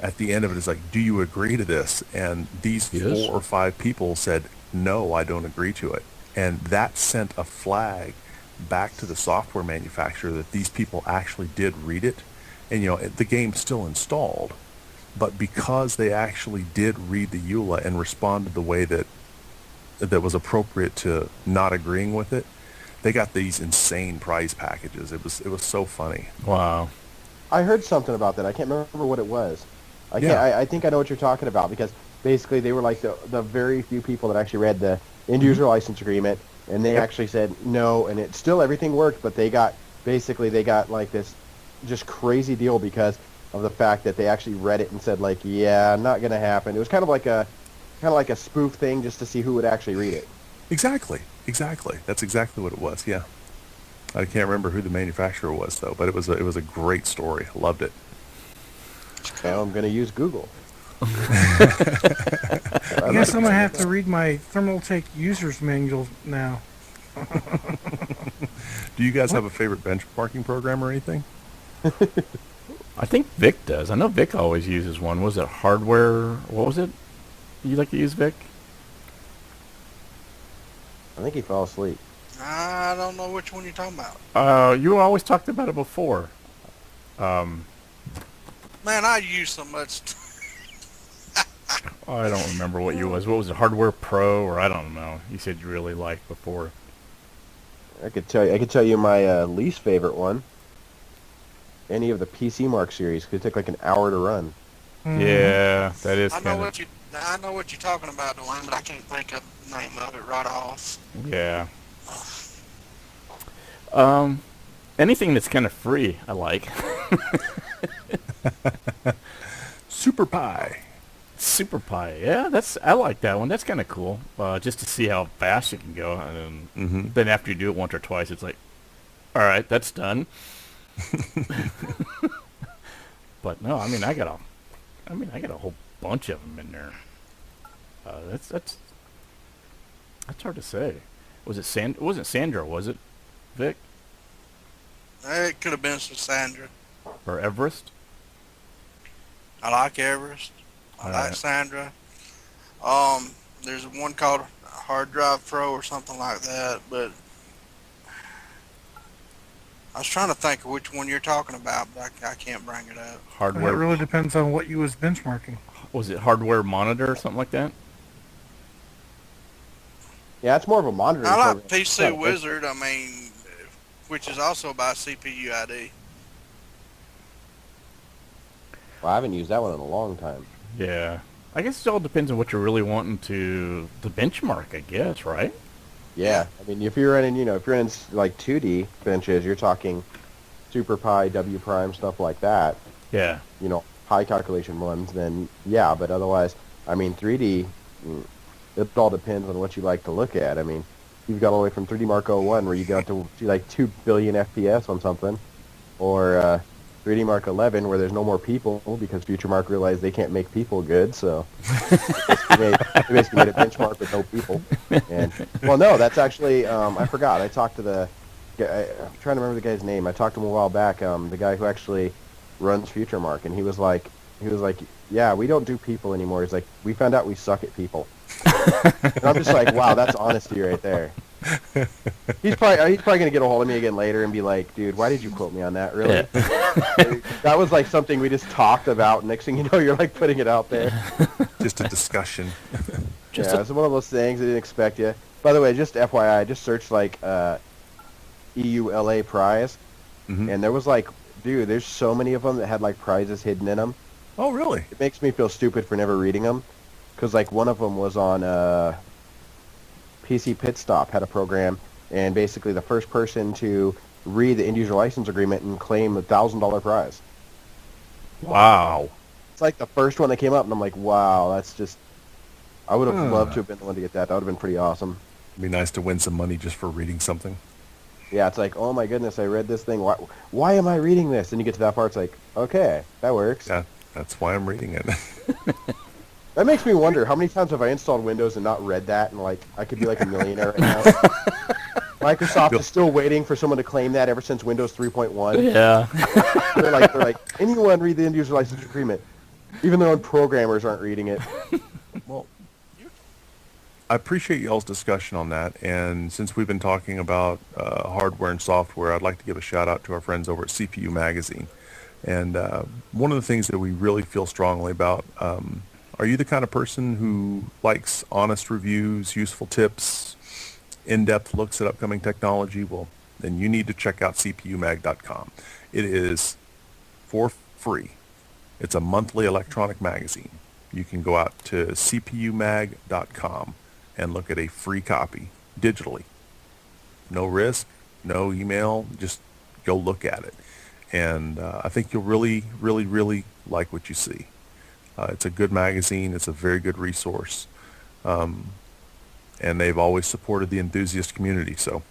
at the end of it is do you agree to this? And these 4 or 5 people said, no, I don't agree to it. And that sent a flag back to the software manufacturer that these people actually did read it. And the game's still installed, but because they actually did read the EULA and responded the way that was appropriate to not agreeing with it, they got these insane prize packages. It was so funny. Wow. I heard something about that. I can't remember what it was. I think I know what you're talking about, because basically they were the very few people that actually read the end user license agreement, and they actually said no, and it still everything worked, but they got this just crazy deal because of the fact that they actually read it and said yeah, not gonna happen. It was kind of like a spoof thing just to see who would actually read it. Exactly. That's exactly what it was. Yeah, I can't remember who the manufacturer was though, but it was a great story. I loved it. Now I'm gonna use Google. I guess I'm gonna have to read my Thermaltake user's manual now. Do you guys have a favorite benchmarking program or anything? I think Vic does. I know Vic always uses one. Was it hardware? What was it? You like to use, Vic? I think he fell asleep. I don't know which one you're talking about. You always talked about it before. Man, I use so much. I don't remember what you was. What was it? Hardware Pro, or I don't know. You said you really liked before. I could tell you my least favorite one. Any of the PC Mark series could take an hour to run. Yeah, that is. I know what you're talking about, Dwayne, but I can't think of the name of it right off. Yeah. Anything that's kind of free, I like. Super Pi. Super Pi, yeah, I like that one. That's kind of cool. Just to see how fast it can go, and then after you do it once or twice, it's like, all right, that's done. But no, I got a whole bunch of them in there. That's hard to say. Was it It wasn't Sandra, was it, Vic? It could have been Sandra. Or Everest? I like Everest. I like Sandra. There's one called Hard Drive Pro or something like that, but I was trying to think of which one you're talking about, but I can't bring it up. Hardware. It really depends on what you was benchmarking. Was it Hardware Monitor or something like that? Yeah, it's more of a monitor. I like PC Wizard, which is also by CPU ID. Well, I haven't used that one in a long time. Yeah. I guess it all depends on what you're really wanting to benchmark, I guess, right? Yeah. If you're running, if you're in 2D benches, you're talking Super Pi, W Prime, stuff like that. Yeah. High calculation ones, then yeah, but otherwise, 3D, it all depends on what you like to look at. You've got all the way from 3D Mark 01 where you got to see 2 billion FPS on something, or 3D Mark 11 where there's no more people because Future Mark realized they can't make people good, so they basically made a benchmark with no people. And well, no, that's actually I forgot. I talked to the I'm trying to remember the guy's name. I talked to him a while back. The guy who actually runs FutureMark, and he was like, yeah, we don't do people anymore. He's like, we found out we suck at people. And I'm just like, wow, that's honesty right there. He's probably gonna get a hold of me again later and be like, dude, why did you quote me on that? Really? Yeah. That was like something we just talked about. Next thing you know, you're like putting it out there. Just a discussion. It's one of those things I didn't expect you. By the way, just FYI, I just searched like EULA prize, and there was like, dude, there's so many of them that had like prizes hidden in them. Oh, really? It makes me feel stupid for never reading them, because like one of them was on PC Pit Stop had a program, and basically the first person to read the end user license agreement and claim a $1,000 prize. Wow. It's like the first one that came up, and I'm like, wow, that's just. I would have loved to have been the one to get that. That would have been pretty awesome. It'd be nice to win some money just for reading something. Yeah, it's like, oh my goodness, I read this thing. Why am I reading this? And you get to that part, it's like, okay, that works. Yeah, that's why I'm reading it. That makes me wonder, how many times have I installed Windows and not read that, and like, I could be like a millionaire right now. Microsoft is still waiting for someone to claim that ever since Windows 3.1. Yeah. They're like, anyone read the end user license agreement, even their own programmers aren't reading it. Well, I appreciate y'all's discussion on that, and since we've been talking about hardware and software, I'd like to give a shout out to our friends over at CPU Magazine. And one of the things that we really feel strongly about, are you the kind of person who likes honest reviews, useful tips, in-depth looks at upcoming technology? Well, then you need to check out cpumag.com. It is for free. It's a monthly electronic magazine. You can go out to cpumag.com and look at a free copy digitally. No risk, no email, just go look at it. And I think you'll really, really, really like what you see. It's a good magazine. It's a very good resource. And they've always supported the enthusiast community. So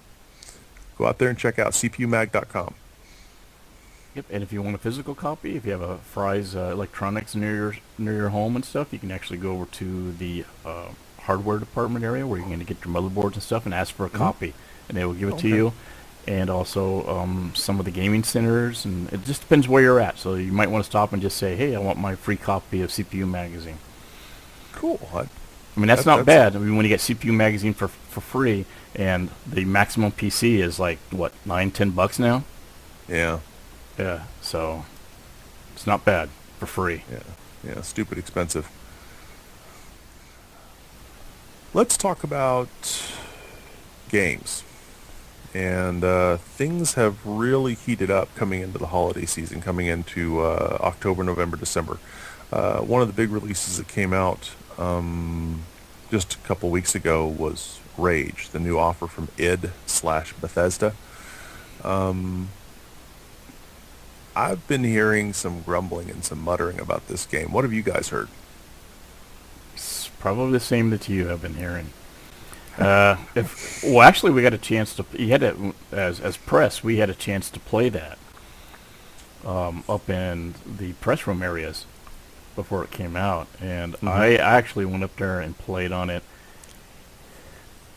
go out there and check out cpumag.com. Yep, and if you want a physical copy, if you have a Fry's Electronics near your home and stuff, you can actually go over to the hardware department area where you're going to get your motherboards and stuff and ask for a copy, and they will give it to you. And also some of the gaming centers, and it just depends where you're at. So you might want to stop and just say, hey, I want my free copy of CPU Magazine. Cool. I mean, that's not bad. I mean, when you get CPU Magazine for free, and the maximum PC is like, what, $9-10 now? Yeah. Yeah, so it's not bad for free. Yeah, stupid expensive. Let's talk about games. And things have really heated up coming into the holiday season, coming into October, November, December. One of the big releases that came out just a couple weeks ago was Rage, the new offer from id/Bethesda. I've been hearing some grumbling and some muttering about this game. What have you guys heard? It's probably the same that you have been hearing. Actually, we got a chance to. You had to, as press, we had a chance to play that up in the press room areas before it came out, and I actually went up there and played on it.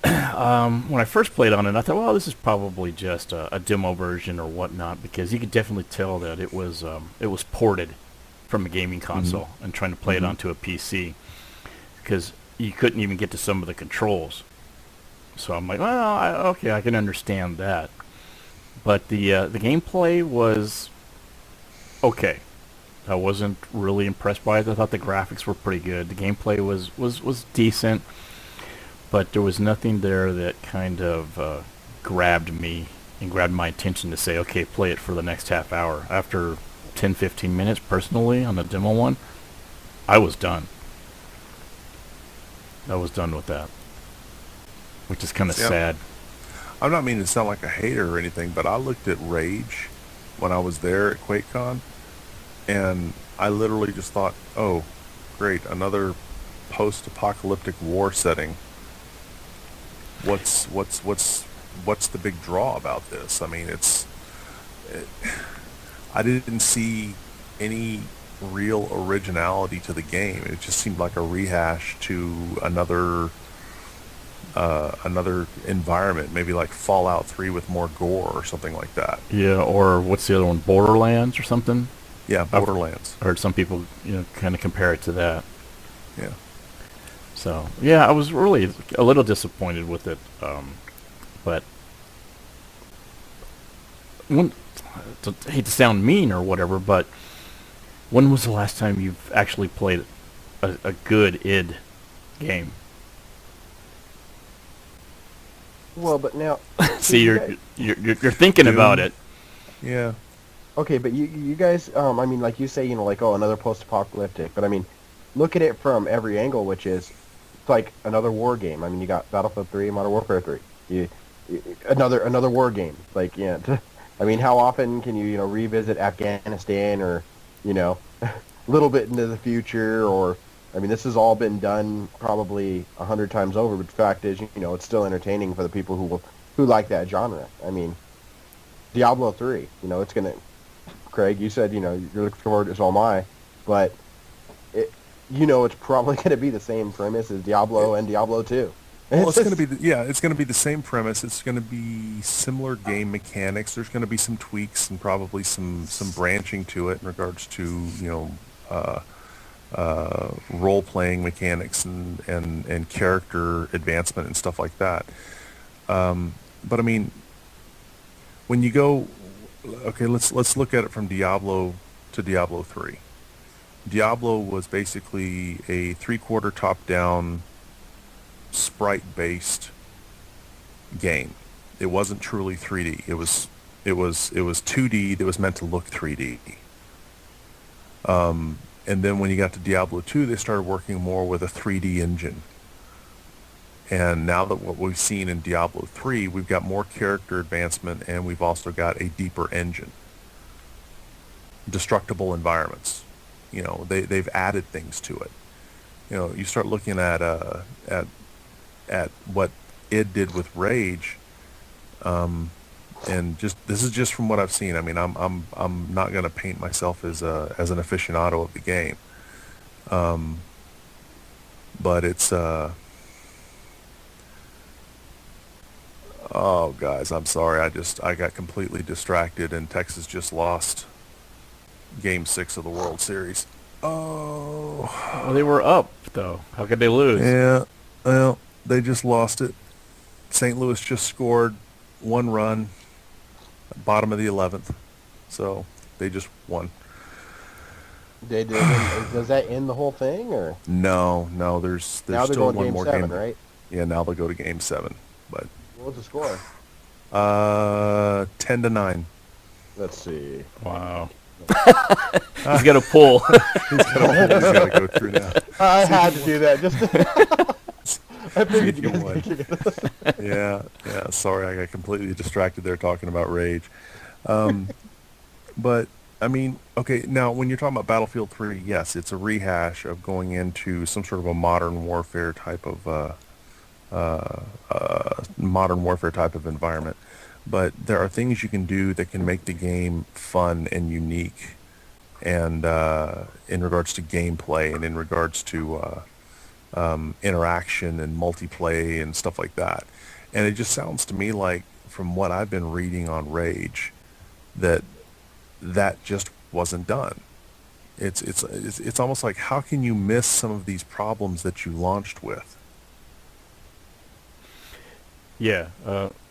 When I first played on it, I thought, well, this is probably just a demo version or whatnot, because you could definitely tell that it was ported from a gaming console and trying to play it onto a PC, because you couldn't even get to some of the controls. So I'm like, well, okay, I can understand that. But the gameplay was okay. I wasn't really impressed by it. I thought the graphics were pretty good. The gameplay was decent. But there was nothing there that kind of grabbed me and grabbed my attention to say, okay, play it for the next half hour. After 10-15 minutes, personally, on the demo one, I was done. I was done with that, which is kind of sad. I'm not meaning to sound like a hater or anything, but I looked at Rage when I was there at QuakeCon, and I literally just thought, oh, great, another post-apocalyptic war setting. What's the big draw about this? I mean, I didn't see any real originality to the game. It just seemed like a rehash to another another environment, maybe like Fallout 3 with more gore or something like that. Yeah, or what's the other one? Borderlands or something? Yeah, Borderlands. I've heard some people, kind of compare it to that. Yeah. So, yeah, I was really a little disappointed with it. But I hate to sound mean or whatever, but when was the last time you've actually played a good id game? Well, but now See, you're thinking about it. Yeah. Okay, but you guys, I mean, like you say, like, oh, another post-apocalyptic, but I mean, look at it from every angle, which is it's like another war game. I mean, you got Battlefield 3, Modern Warfare 3, another war game. Like, yeah, I mean, how often can you, revisit Afghanistan or, a little bit into the future, or, I mean, this has all been done probably 100 times over, but the fact is, it's still entertaining for the people who like that genre. I mean, Diablo 3, it's gonna. Craig, you said, you're looking forward to, so am I, but it's probably going to be the same premise as Diablo and Diablo 2. Well, it's going to be, it's going to be the same premise. It's going to be similar game mechanics. There's going to be some tweaks and probably some branching to it in regards to, role-playing mechanics and character advancement and stuff like that. But I mean, when you go, okay, let's look at it from Diablo to Diablo 3. Diablo was basically a 3/4 top-down sprite-based game. It wasn't truly 3D. It was 2D that was meant to look 3D. And then when you got to Diablo 2, they started working more with a 3D engine. And now that what we've seen in Diablo 3, we've got more character advancement, and we've also got a deeper engine. Destructible environments. They've added things to it. You start looking at what id did with Rage, and this is just from what I've seen. I mean, I'm not going to paint myself as an aficionado of the game, but it's oh, guys, I'm sorry. I got completely distracted, and Texas just lost Game 6 of the World Series. Oh. Well, they were up, though. How could they lose? Yeah, well, they just lost it. St. Louis just scored one run, bottom of the 11th, so they just won. Does that end the whole thing, or? No, there's now still one game more 7, game. Right? Yeah, now they'll go to Game 7, but. What was the score? 10-9. Let's see. Wow. He's got a pull. He's got to go through that. I had to do that. I figured you would. Yeah. Sorry, I got completely distracted there talking about Rage. But I mean, okay. Now, when you're talking about Battlefield 3, yes, it's a rehash of going into some sort of a modern warfare type of environment. But there are things you can do that can make the game fun and unique, and in regards to gameplay and in regards to interaction and multiplayer and stuff like that. And it just sounds to me like, from what I've been reading on Rage, that just wasn't done. It's almost like, how can you miss some of these problems that you launched with? Yeah,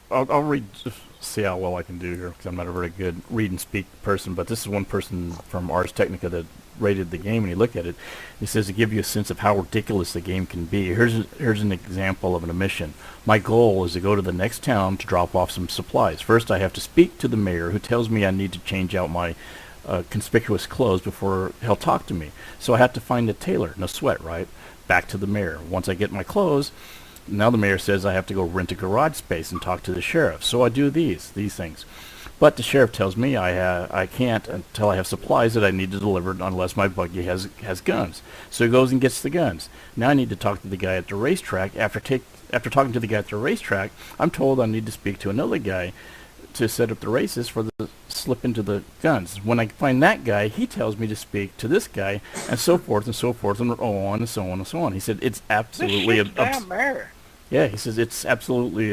I'll read, just see how well I can do here, because I'm not a very good read and speak person, but this is one person from Ars Technica that rated the game, and he looked at it. He says, to give you a sense of how ridiculous the game can be, here's an example of a mission. My goal is to go to the next town to drop off some supplies. First, I have to speak to the mayor, who tells me I need to change out my conspicuous clothes before he'll talk to me. So I have to find a tailor. No sweat, right? Back to the mayor. Once I get my clothes, now the mayor says I have to go rent a garage space and talk to the sheriff. So I do these things. But the sheriff tells me I can't until I have supplies that I need to deliver unless my buggy has guns. So he goes and gets the guns. Now I need to talk to the guy at the racetrack. After talking to the guy at the racetrack, I'm told I need to speak to another guy to set up the races for the slip into the guns. When I find that guy, he tells me to speak to this guy, and so forth and so forth, and on and so on and so on. He said it's absolutely damn mayor. Yeah, he says it's absolutely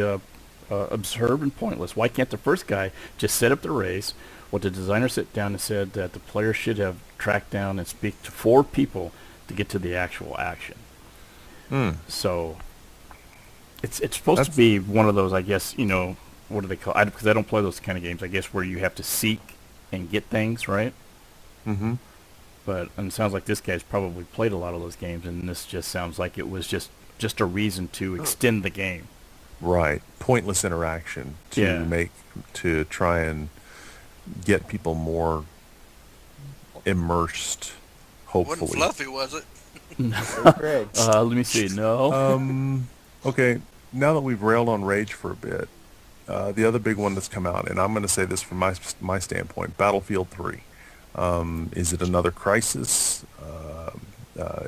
absurd and pointless. Why can't the first guy just set up the race? What the designer sat down and said that the player should have tracked down and speak to 4 people to get to the actual action. So it's supposed to be one of those, I guess, what do they call it? Because I don't play those kind of games, I guess, where you have to seek and get things, right? Mm-hmm. And it sounds like this guy's probably played a lot of those games, and this just sounds like it was just a reason to extend the game. Right. Pointless interaction to try and get people more immersed, hopefully. Wasn't fluffy, was it? Let me see. No. Okay. Now that we've railed on Rage for a bit, the other big one that's come out, and I'm going to say this from my standpoint, Battlefield 3. Is it another Crisis?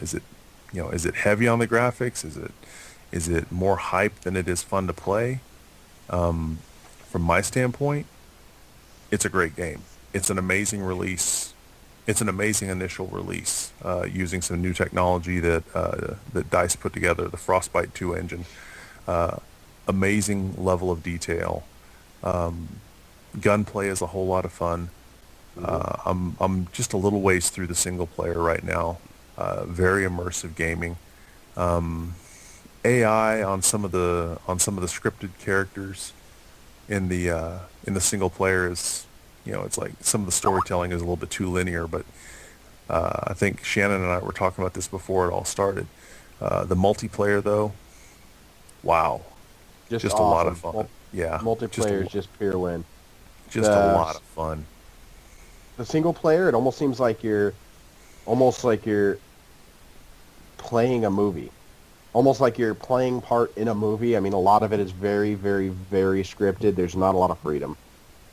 Is it heavy on the graphics? Is it more hype than it is fun to play? From my standpoint, it's a great game. It's an amazing release. It's an amazing initial release using some new technology that DICE put together, the Frostbite 2 engine. Amazing level of detail. Gunplay is a whole lot of fun. I'm just a little ways through the single player right now. Very immersive gaming. AI on some of the scripted characters in the single player is, it's like some of the storytelling is a little bit too linear, but I think Shannon and I were talking about this before it all started. The multiplayer though, wow. Just awesome. A lot of fun. Multiplayer is just pure win. Just a lot of fun. The single player, it almost seems like you're playing a movie. Almost like you're playing part in a movie. I mean, a lot of it is very, very, very scripted. There's not a lot of freedom.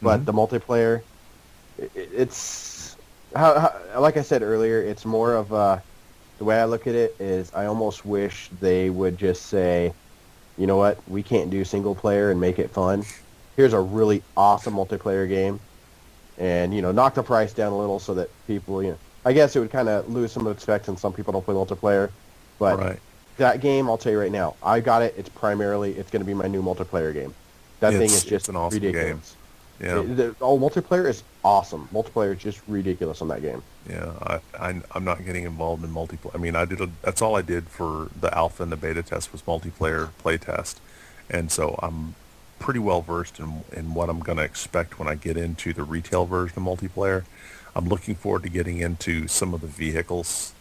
But the multiplayer, it's like I said earlier, it's more of the way I look at it is I almost wish they would just say, you know what, we can't do single player and make it fun. Here's a really awesome multiplayer game, and knock the price down a little so that people, I guess it would kind of lose some of its effect, and some people don't play multiplayer. But that game, I'll tell you right now, I got it. It's going to be my new multiplayer game. That thing is just an awesome ridiculous. Game. Yeah. Multiplayer is awesome. Multiplayer is just ridiculous on that game. Yeah, I'm not getting involved in multiplayer. I mean, that's all I did for the alpha and the beta test was multiplayer play test, and so I'm pretty well versed in what I'm going to expect when I get into the retail version of multiplayer. I'm looking forward to getting into some of the vehicles,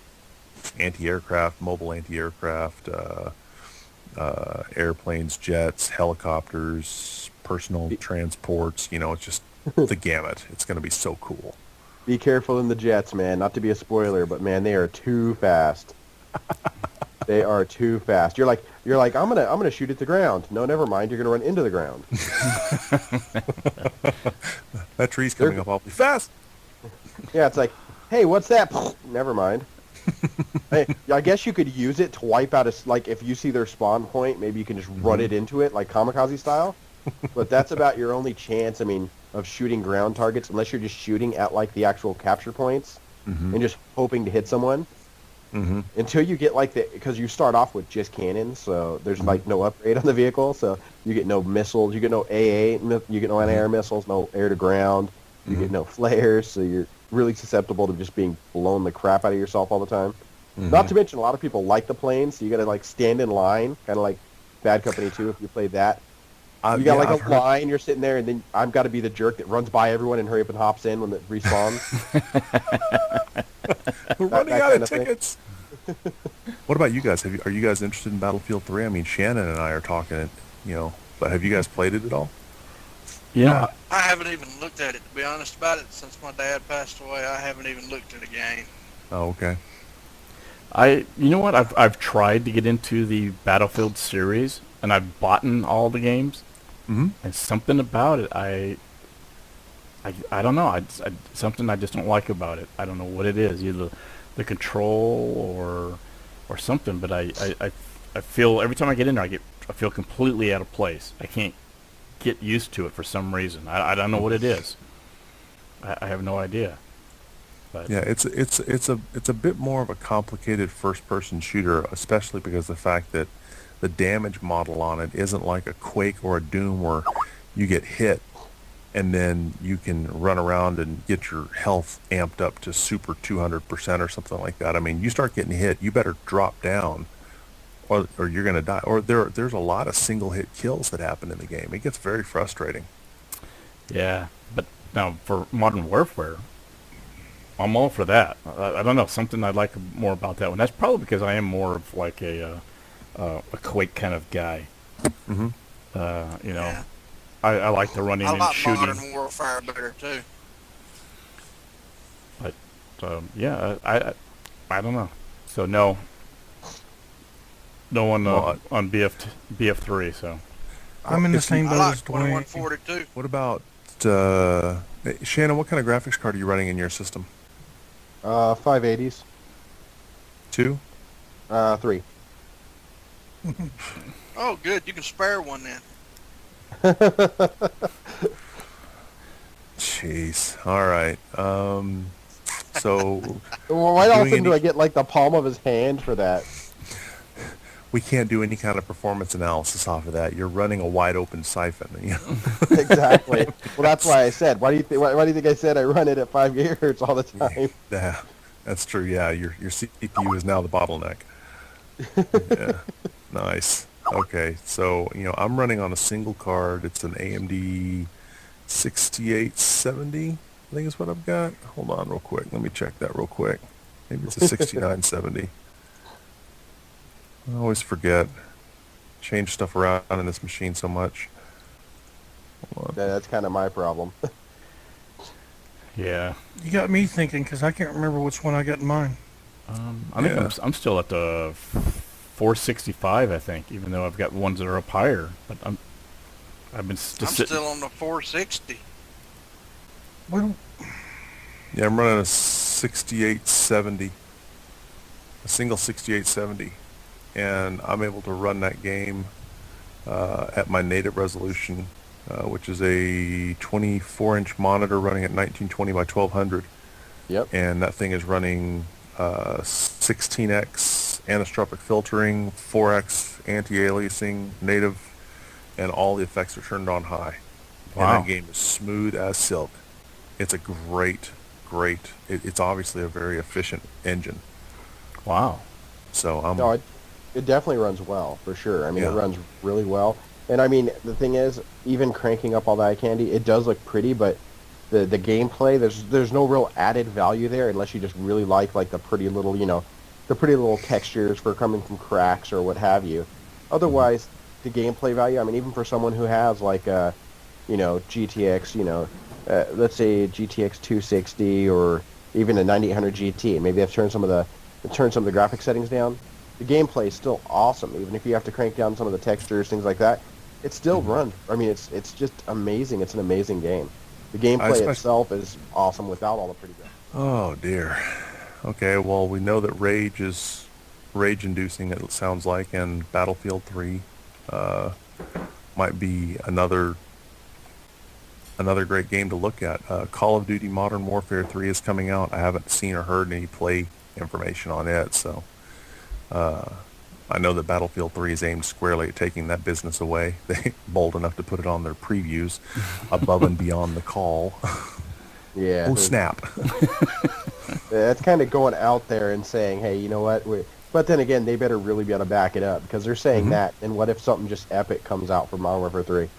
anti-aircraft, mobile anti-aircraft, airplanes, jets, helicopters, personal transports. It's just the gamut. It's going to be so cool. Be careful in the jets, man. Not to be a spoiler, but man, they are too fast. They are too fast. You're like, I'm gonna shoot at the ground. No, never mind. You're gonna run into the ground. That tree's coming up awfully fast. Yeah, it's like, hey, what's that? Never mind. Hey, I guess you could use it to wipe out if you see their spawn point, maybe you can just run it into it, like kamikaze style. But that's about your only chance, of shooting ground targets, unless you're just shooting at, the actual capture points and just hoping to hit someone. Until you get, because you start off with just cannons, so there's, no upgrade on the vehicle, so you get no missiles, you get no AA, you get no anti-air missiles, no air-to-ground, you get no flares, so you're really susceptible to just being blown the crap out of yourself all the time. Not to mention, a lot of people like the planes, so you gotta, stand in line, kind of like Bad Company 2, if you play that. You got a line, you're sitting there, and then I've got to be the jerk that runs by everyone and hurry up and hops in when it respawns. We're running out of tickets. What about you guys? Are you guys interested in Battlefield 3? I mean, Shannon and I are talking, but have you guys played it at all? Yeah. I haven't even looked at it, to be honest about it. Since my dad passed away, I haven't even looked at a game. Oh, okay. You know what? I've tried to get into the Battlefield series, and I've bought all the games. And something about it, I don't know. Something I just don't like about it. I don't know what it is. Either the control or something. But I feel every time I get in there, I feel completely out of place. I can't get used to it for some reason. I don't know what it is. I have no idea. But yeah, it's a bit more of a complicated first-person shooter, especially because of the fact that the damage model on it isn't like a Quake or a Doom where you get hit and then you can run around and get your health amped up to super 200% or something like that. I mean, you start getting hit, you better drop down or you're going to die. Or there's a lot of single hit kills that happen in the game. It gets very frustrating. Yeah, but now for Modern Warfare, I'm all for that. I don't know, something I like more about that one. That's probably because I am more of like a Quake kind of guy. Mm-hmm. You know, Yeah. I like the running I and like shooting. Modern Warfare better too. But yeah, I don't know. So no one on BF3. So I'm in the same I boat like as Dwayne. 2142. What about Shannon? What kind of graphics card are you running in your system? 580s. 2? 3. Oh, good. You can spare one then. Jeez. All right. So Well, why all of a doing sudden do any- I get like the palm of his hand for that? we can't do any kind of performance analysis off of that. You're running a wide open siphon. You know? Exactly. Well, that's why I said. Why do you think I said I run it at 5 gigahertz all the time? Yeah, that's true. Yeah, your CPU is now the bottleneck. Yeah, nice. Okay, so I'm running on a single card. It's an AMD 6870. I think is what I've got. Hold on, real quick. Let me check that real quick. Maybe it's a 6970. I always forget. Change stuff around in this machine so much. Hold on. That's kind of my problem. yeah, You got me thinking because I can't remember which one I got in mine. I think Yeah. I'm still at the 465. I think, even though I've got ones that are up higher, but I've been just I'm sitting. still on the 460. Well, Yeah, I'm running a 6870. A single 6870. And I'm able to run that game at my native resolution, which is a 24-inch monitor running at 1920 by 1200. Yep. And that thing is running 16x anisotropic filtering, 4x anti-aliasing, native, and all the effects are turned on high. Wow. And that game is smooth as silk. It's a great, it's obviously a very efficient engine. Wow. So I'm... No, it definitely runs well, for sure. I mean, Yeah. it runs really well. And I mean, the thing is, even cranking up all that eye candy, it does look pretty, but the gameplay, there's no real added value there unless you just really like the pretty little, the pretty little textures for coming from cracks or what have you. Otherwise, the gameplay value, I mean, even for someone who has GTX, let's say GTX 260 or even a 9800 GT, and maybe they've turned some of the graphic settings down. The gameplay is still awesome, even if you have to crank down some of the textures, things like that. It still runs. I mean, it's just amazing. It's an amazing game. The gameplay itself is awesome without all the pretty graphics. Oh dear. Okay, well we know that rage is rage-inducing. It sounds like, and Battlefield 3 might be another great game to look at. Call of Duty Modern Warfare 3 is coming out. I haven't seen or heard any play information on it, so I know that Battlefield 3 is aimed squarely at taking that business away. They're bold enough to put it on their previews above and beyond the call. Yeah. Oh, snap. That's kind of going out there and saying, hey, you know what? But then again, they better really be able to back it up because they're saying that. And what if something just epic comes out for Modern Warfare 3?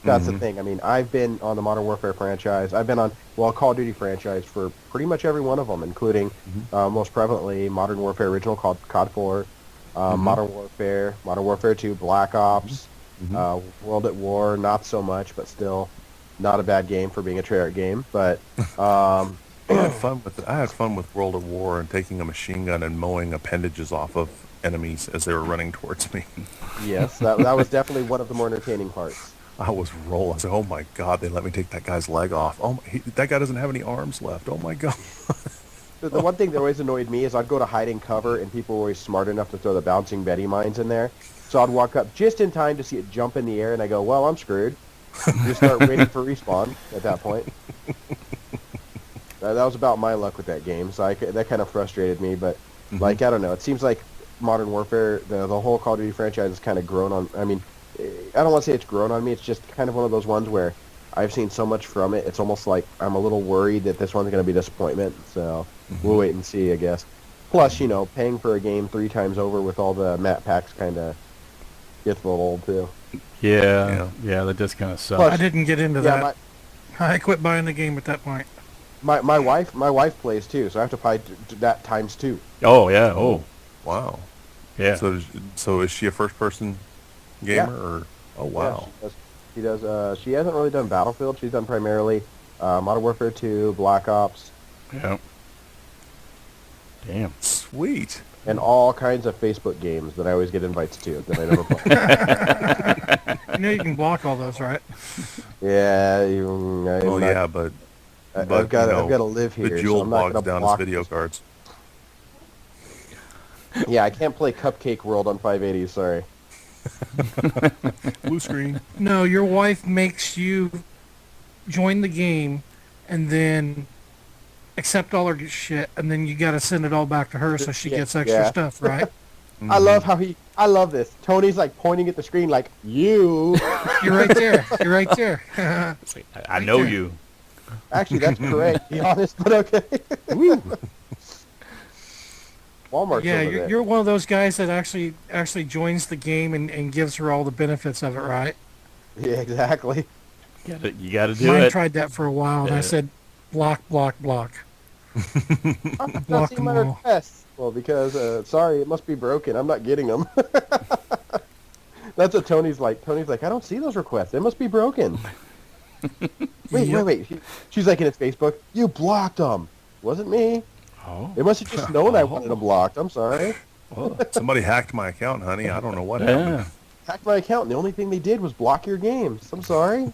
That's the thing. I mean, I've been on the Modern Warfare franchise. I've been on, Call of Duty franchise for pretty much every one of them, including most prevalently Modern Warfare Original called COD 4, Modern Warfare 2, Black Ops, World at War, not so much, but still not a bad game for being a Treyarch game. But I had fun with World at War and taking a machine gun and mowing appendages off of enemies as they were running towards me. yes, that was definitely one of the more entertaining parts. I was rolling. I was like, oh my God, they let me take that guy's leg off. That guy doesn't have any arms left. Oh my God. The one thing that always annoyed me is I'd go to hiding cover and people were always smart enough to throw the bouncing Betty mines in there. So I'd walk up just in time to see it jump in the air and I go, well, I'm screwed. Just start waiting for respawn at that point. That was about my luck with that game. So that kind of frustrated me. But I don't know. It seems like Modern Warfare, the whole Call of Duty franchise has kind of grown on. I mean, I don't want to say it's grown on me. It's just kind of one of those ones where I've seen so much from it. It's almost like I'm a little worried that this one's going to be a disappointment. So we'll wait and see, I guess. Plus, you know, paying for a game 3 times over with all the map packs kind of gets a little old too. Yeah, that does kind of suck. I didn't get into that. I quit buying the game at that point. My wife plays too, so I have to buy that times 2. Oh yeah. Oh wow. yeah. So is she a first-person gamer or? Oh wow. Yeah, she does. She hasn't really done Battlefield. She's done primarily Modern Warfare 2, Black Ops. Yeah. Damn. Sweet. And all kinds of Facebook games that I always get invites to that I never play. You know you can block all those, right? Yeah. But I've got to live here. The Jewel so I'm not bogs gonna down block his video cards. Yeah, I can't play Cupcake World on 580. Sorry. Blue screen. No, your wife makes you join the game and then accept all her shit, and then you got to send it all back to her so she gets extra stuff, right? I love how I love this. Tony's like pointing at the screen like, you. You're right there. You're right there. I know you. Actually, that's correct. Be honest, but okay. Woo. Walmart's Yeah, over there. you're one of those guys that actually joins the game and gives her all the benefits of it, right? Yeah, exactly. You got to do Mine it. tried that for a while, and I said, block, block, block. I'm not Block seeing them my all. requests. Well, because, sorry, it must be broken. I'm not getting them. That's what Tony's like. Tony's like, I don't see those requests. They must be broken. Wait. She's like in his Facebook. You blocked them. Wasn't me. Oh. It must have just known I wanted them blocked. I'm sorry. Somebody hacked my account, honey. I don't know what happened. Hacked my account, and the only thing they did was block your games. I'm sorry.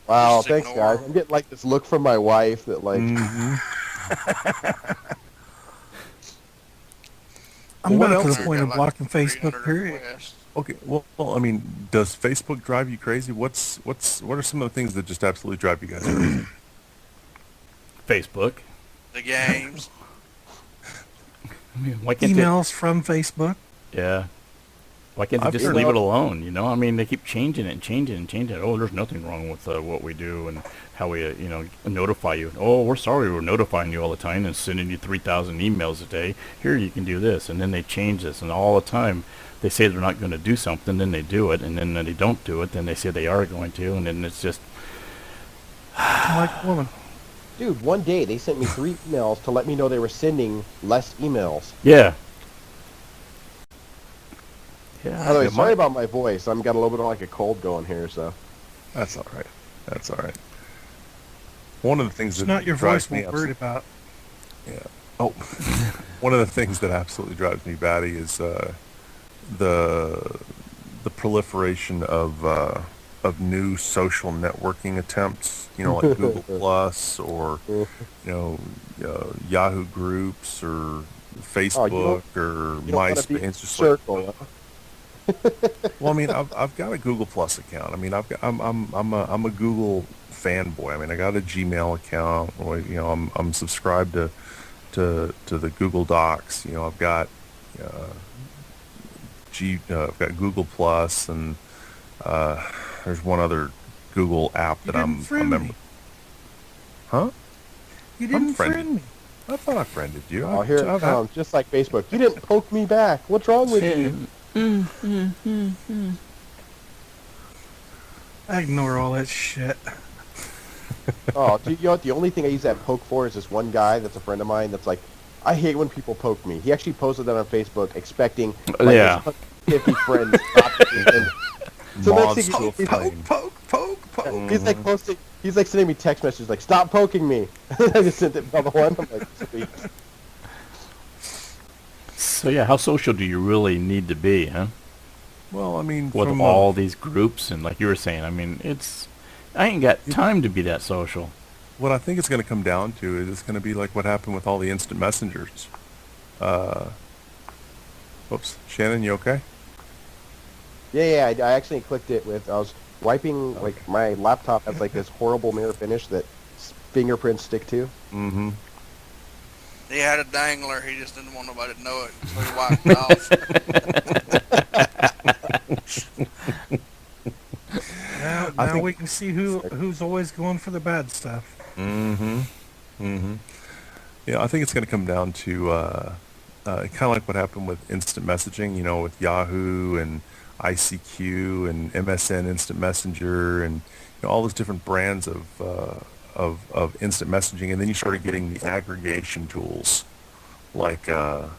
Wow, Just thanks, ignore. guys. I'm getting like this look from my wife that like. I'm Well, not what to else? the point of blocking Facebook, period. Okay, well, I mean, does Facebook drive you crazy? What are some of the things that just absolutely drive you guys crazy? Facebook. The games. I mean, why can't Emails from Facebook. Yeah. Why can't they I've just heard leave of- it alone? You know, I mean, they keep changing it and changing it and changing it. Oh, there's nothing wrong with what we do and how we, notify you. Oh, we're sorry we're notifying you all the time and sending you 3,000 emails a day. Here, you can do this. And then they change this. And all the time, they say they're not going to do something, then they do it. And then they don't do it, then they say they are going to. And then it's just... Like a woman. Dude, one day they sent me 3 emails to let me know they were sending less emails. Yeah. By the way, sorry about my voice. I've got a little bit of like a cold going here, so. That's all right. That's all right. One of the things It's that not your drives voice me we're worried about. Yeah. Oh, one of the things that absolutely drives me batty is the proliferation of new social networking attempts. You know, like Google Plus or Yahoo groups or Facebook or MySpace. It's just circle. well, I mean, I've got a Google Plus account. I mean, I'm a Google fanboy. I mean, I got a Gmail account. Or, I'm subscribed to the Google Docs. I've got I've got Google Plus, and there's one other Google app that I'm a member. Huh? You didn't friended. friend me. I thought I friended you. Oh, here it comes, just like Facebook. You didn't poke me back. What's wrong with you? I ignore all that shit. Oh, you know what? The only thing I use that poke for is this one guy that's a friend of mine that's like, I hate when people poke me. He actually posted that on Facebook, expecting like, 50 friends. So next thing he's like, poke. He's like posting. He's like sending me text messages like, "Stop poking me." I just sent it another one. I'm like, sweet. So yeah, how social do you really need to be, huh? Well, I mean, With from all these groups and like you were saying, I mean, I ain't got time to be that social. what I think it's going to come down to is it's going to be like what happened with all the instant messengers. Whoops, Shannon, you okay? Yeah. I actually clicked it with. I was wiping like my laptop has like this horrible mirror finish that fingerprints stick to. Mm-hmm. He had a dangler. He just didn't want nobody to know it, so he wiped it off. Now we can see who's always going for the bad stuff. Mm-hmm. Mm-hmm. Yeah, I think it's going to come down to kind of like what happened with instant messaging, with Yahoo and ICQ and MSN Instant Messenger and all those different brands of instant messaging, and then you started getting the aggregation tools like oh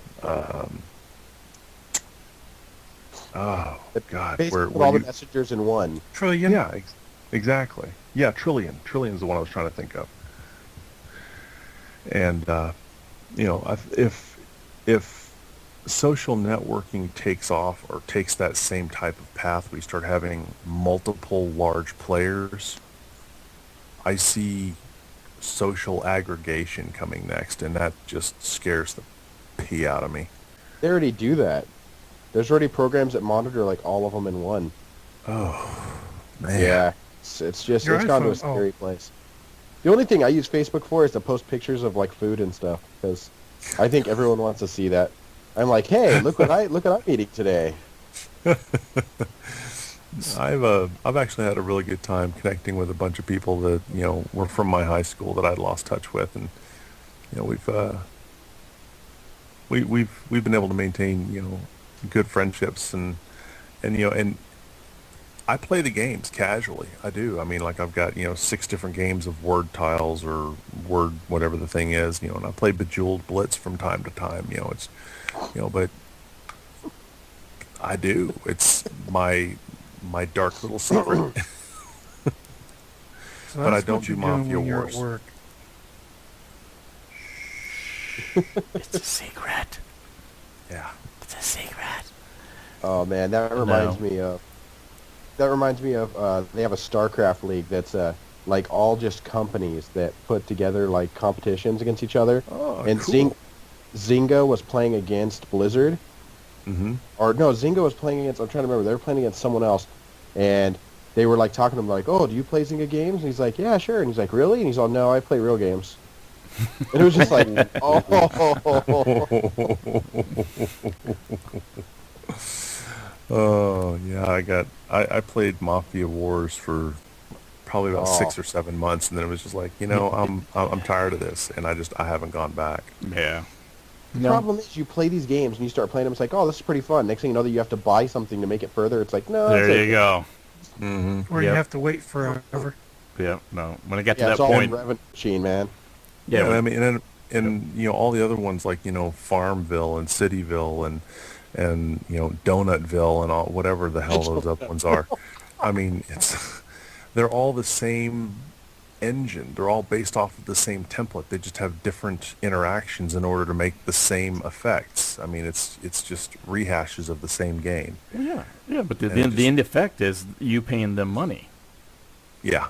God, Basically, where all the you, messengers in one. Trillion. yeah, exactly, yeah, Trillion. Trillion's the one I was trying to think of, and if social networking takes off or takes that same type of path, we start having multiple large players. I see social aggregation coming next, and that just scares the pee out of me. They already do that. There's already programs that monitor like all of them in one. Oh, man. Yeah, it's just Your it's gone to a iPhone- scary place. The only thing I use Facebook for is to post pictures of like food and stuff because I think everyone wants to see that. I'm like, hey, look what I'm eating today. I've actually had a really good time connecting with a bunch of people that were from my high school that I'd lost touch with, and we've been able to maintain good friendships, and I play the games casually. I do. I mean, like I've got 6 different games of Word Tiles or Word whatever the thing is, and I play Bejeweled Blitz from time to time. It's but I do. It's my dark little secret. So But I that's don't what do you're doing Mafia when you're Wars. at work. It's a secret. Yeah. It's a secret. Oh man, that reminds me of they have a StarCraft league that's like all just companies that put together like competitions against each other. Oh, And cool. Zynga was playing against Blizzard. Mm-hmm. Or no, Zynga was playing against, I'm trying to remember, they were playing against someone else. And they were like talking to him like, oh, do you play Zynga games? And he's like, yeah, sure. And he's like, really? And he's all, no, I play real games. And it was just like, oh. Oh yeah, I played Mafia Wars for probably about 6 or 7 months, and then it was just like, I'm tired of this, and I haven't gone back. Yeah. The problem is you play these games and you start playing them, it's like, oh, this is pretty fun. Next thing you know that you have to buy something to make it further. It's like, no. There it's you go. Mm-hmm. Or you Yep. have to wait forever. Yeah. No. When I got to Yeah, that it's all point. a revenue machine, man. Yeah. I mean, and all the other ones like Farmville and Cityville and Donutville and all whatever the hell those other ones are. I mean, they're all the same engine. They're all based off of the same template. They just have different interactions in order to make the same effects. I mean, it's just rehashes of the same game. Yeah. Yeah. But And it the end effect is you paying them money. Yeah.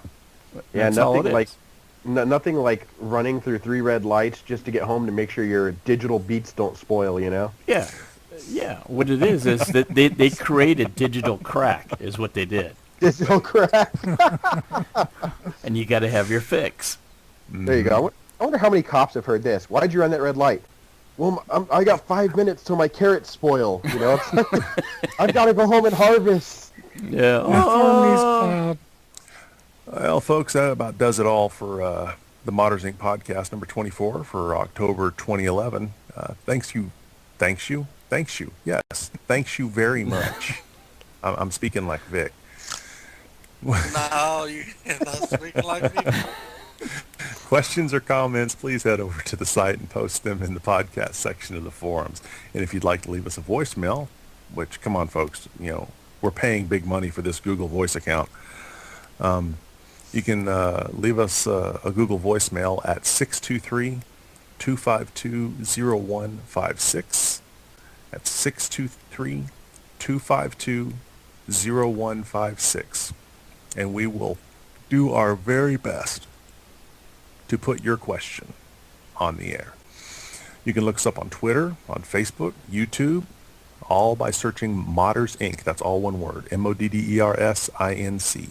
Yeah, That's all nothing it like is. nothing like running through 3 red lights just to get home to make sure your digital beats don't spoil, Yeah. Yeah. What it is that they created digital crack is what they did. Digital crack. And you got to have your fix. There you go. I wonder how many cops have heard this. Why'd you run that red light? Well, I got 5 minutes till my carrots spoil. It's like, I've got to go home and harvest. Yeah. Farm these cloud. Well, folks, that about does it all for the Modders Inc. podcast number 24 for October 2011. Thanks you. Yes, thanks you very much. I'm speaking like Vic. No, you're not speaking like me. Questions or comments, please head over to the site and post them in the podcast section of the forums. And if you'd like to leave us a voicemail, which, come on, folks, we're paying big money for this Google Voice account. You can leave us a Google voicemail at 623-252-0156. That's 623-252-0156. And we will do our very best to put your question on the air. You can look us up on Twitter, on Facebook, YouTube, all by searching Modders Inc. That's all one word, MODDERSINC.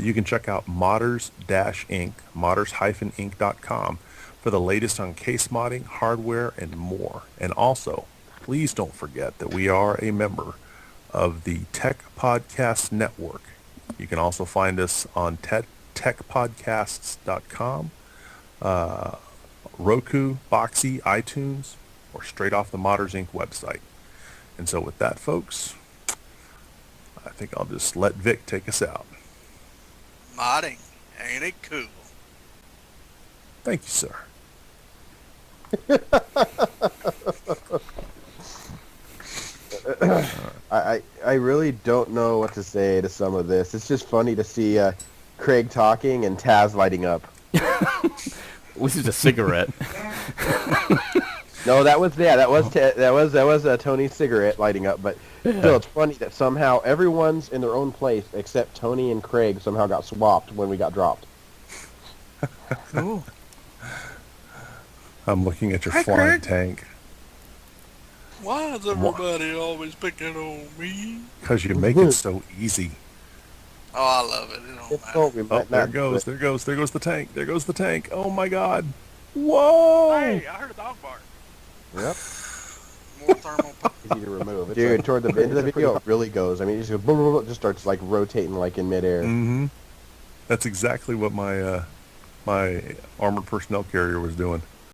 You can check out Modders-Inc., modders-inc.com for the latest on case modding, hardware, and more. And also, please don't forget that we are a member of the Tech Podcast Network. You can also find us on techpodcasts.com, Roku, Boxy, iTunes, or straight off the Modders Inc. website. And so with that, folks, I think I'll just let Vic take us out. Modding, ain't it cool? Thank you, sir. I really don't know what to say to some of this. It's just funny to see Craig talking and Taz lighting up. This is a cigarette. No, that was Tony's cigarette lighting up. But still, it's funny that somehow everyone's in their own place except Tony and Craig somehow got swapped when we got dropped. Cool. I'm looking at your Hi, flying Craig. tank. Why is everybody always picking on me? Because you make it so easy. Oh, I love it. It don't It's matter. all we Oh, might there not it do goes. it. There goes the tank. There goes the tank. Oh my God. Whoa. Hey, I heard a dog bark. Yep. More thermal. Easy to remove. Dude, toward the end of the video, it really goes. I mean, it just goes, boom, boom, boom, just starts like rotating like in midair. Mm-hmm. That's exactly what my my armored personnel carrier was doing.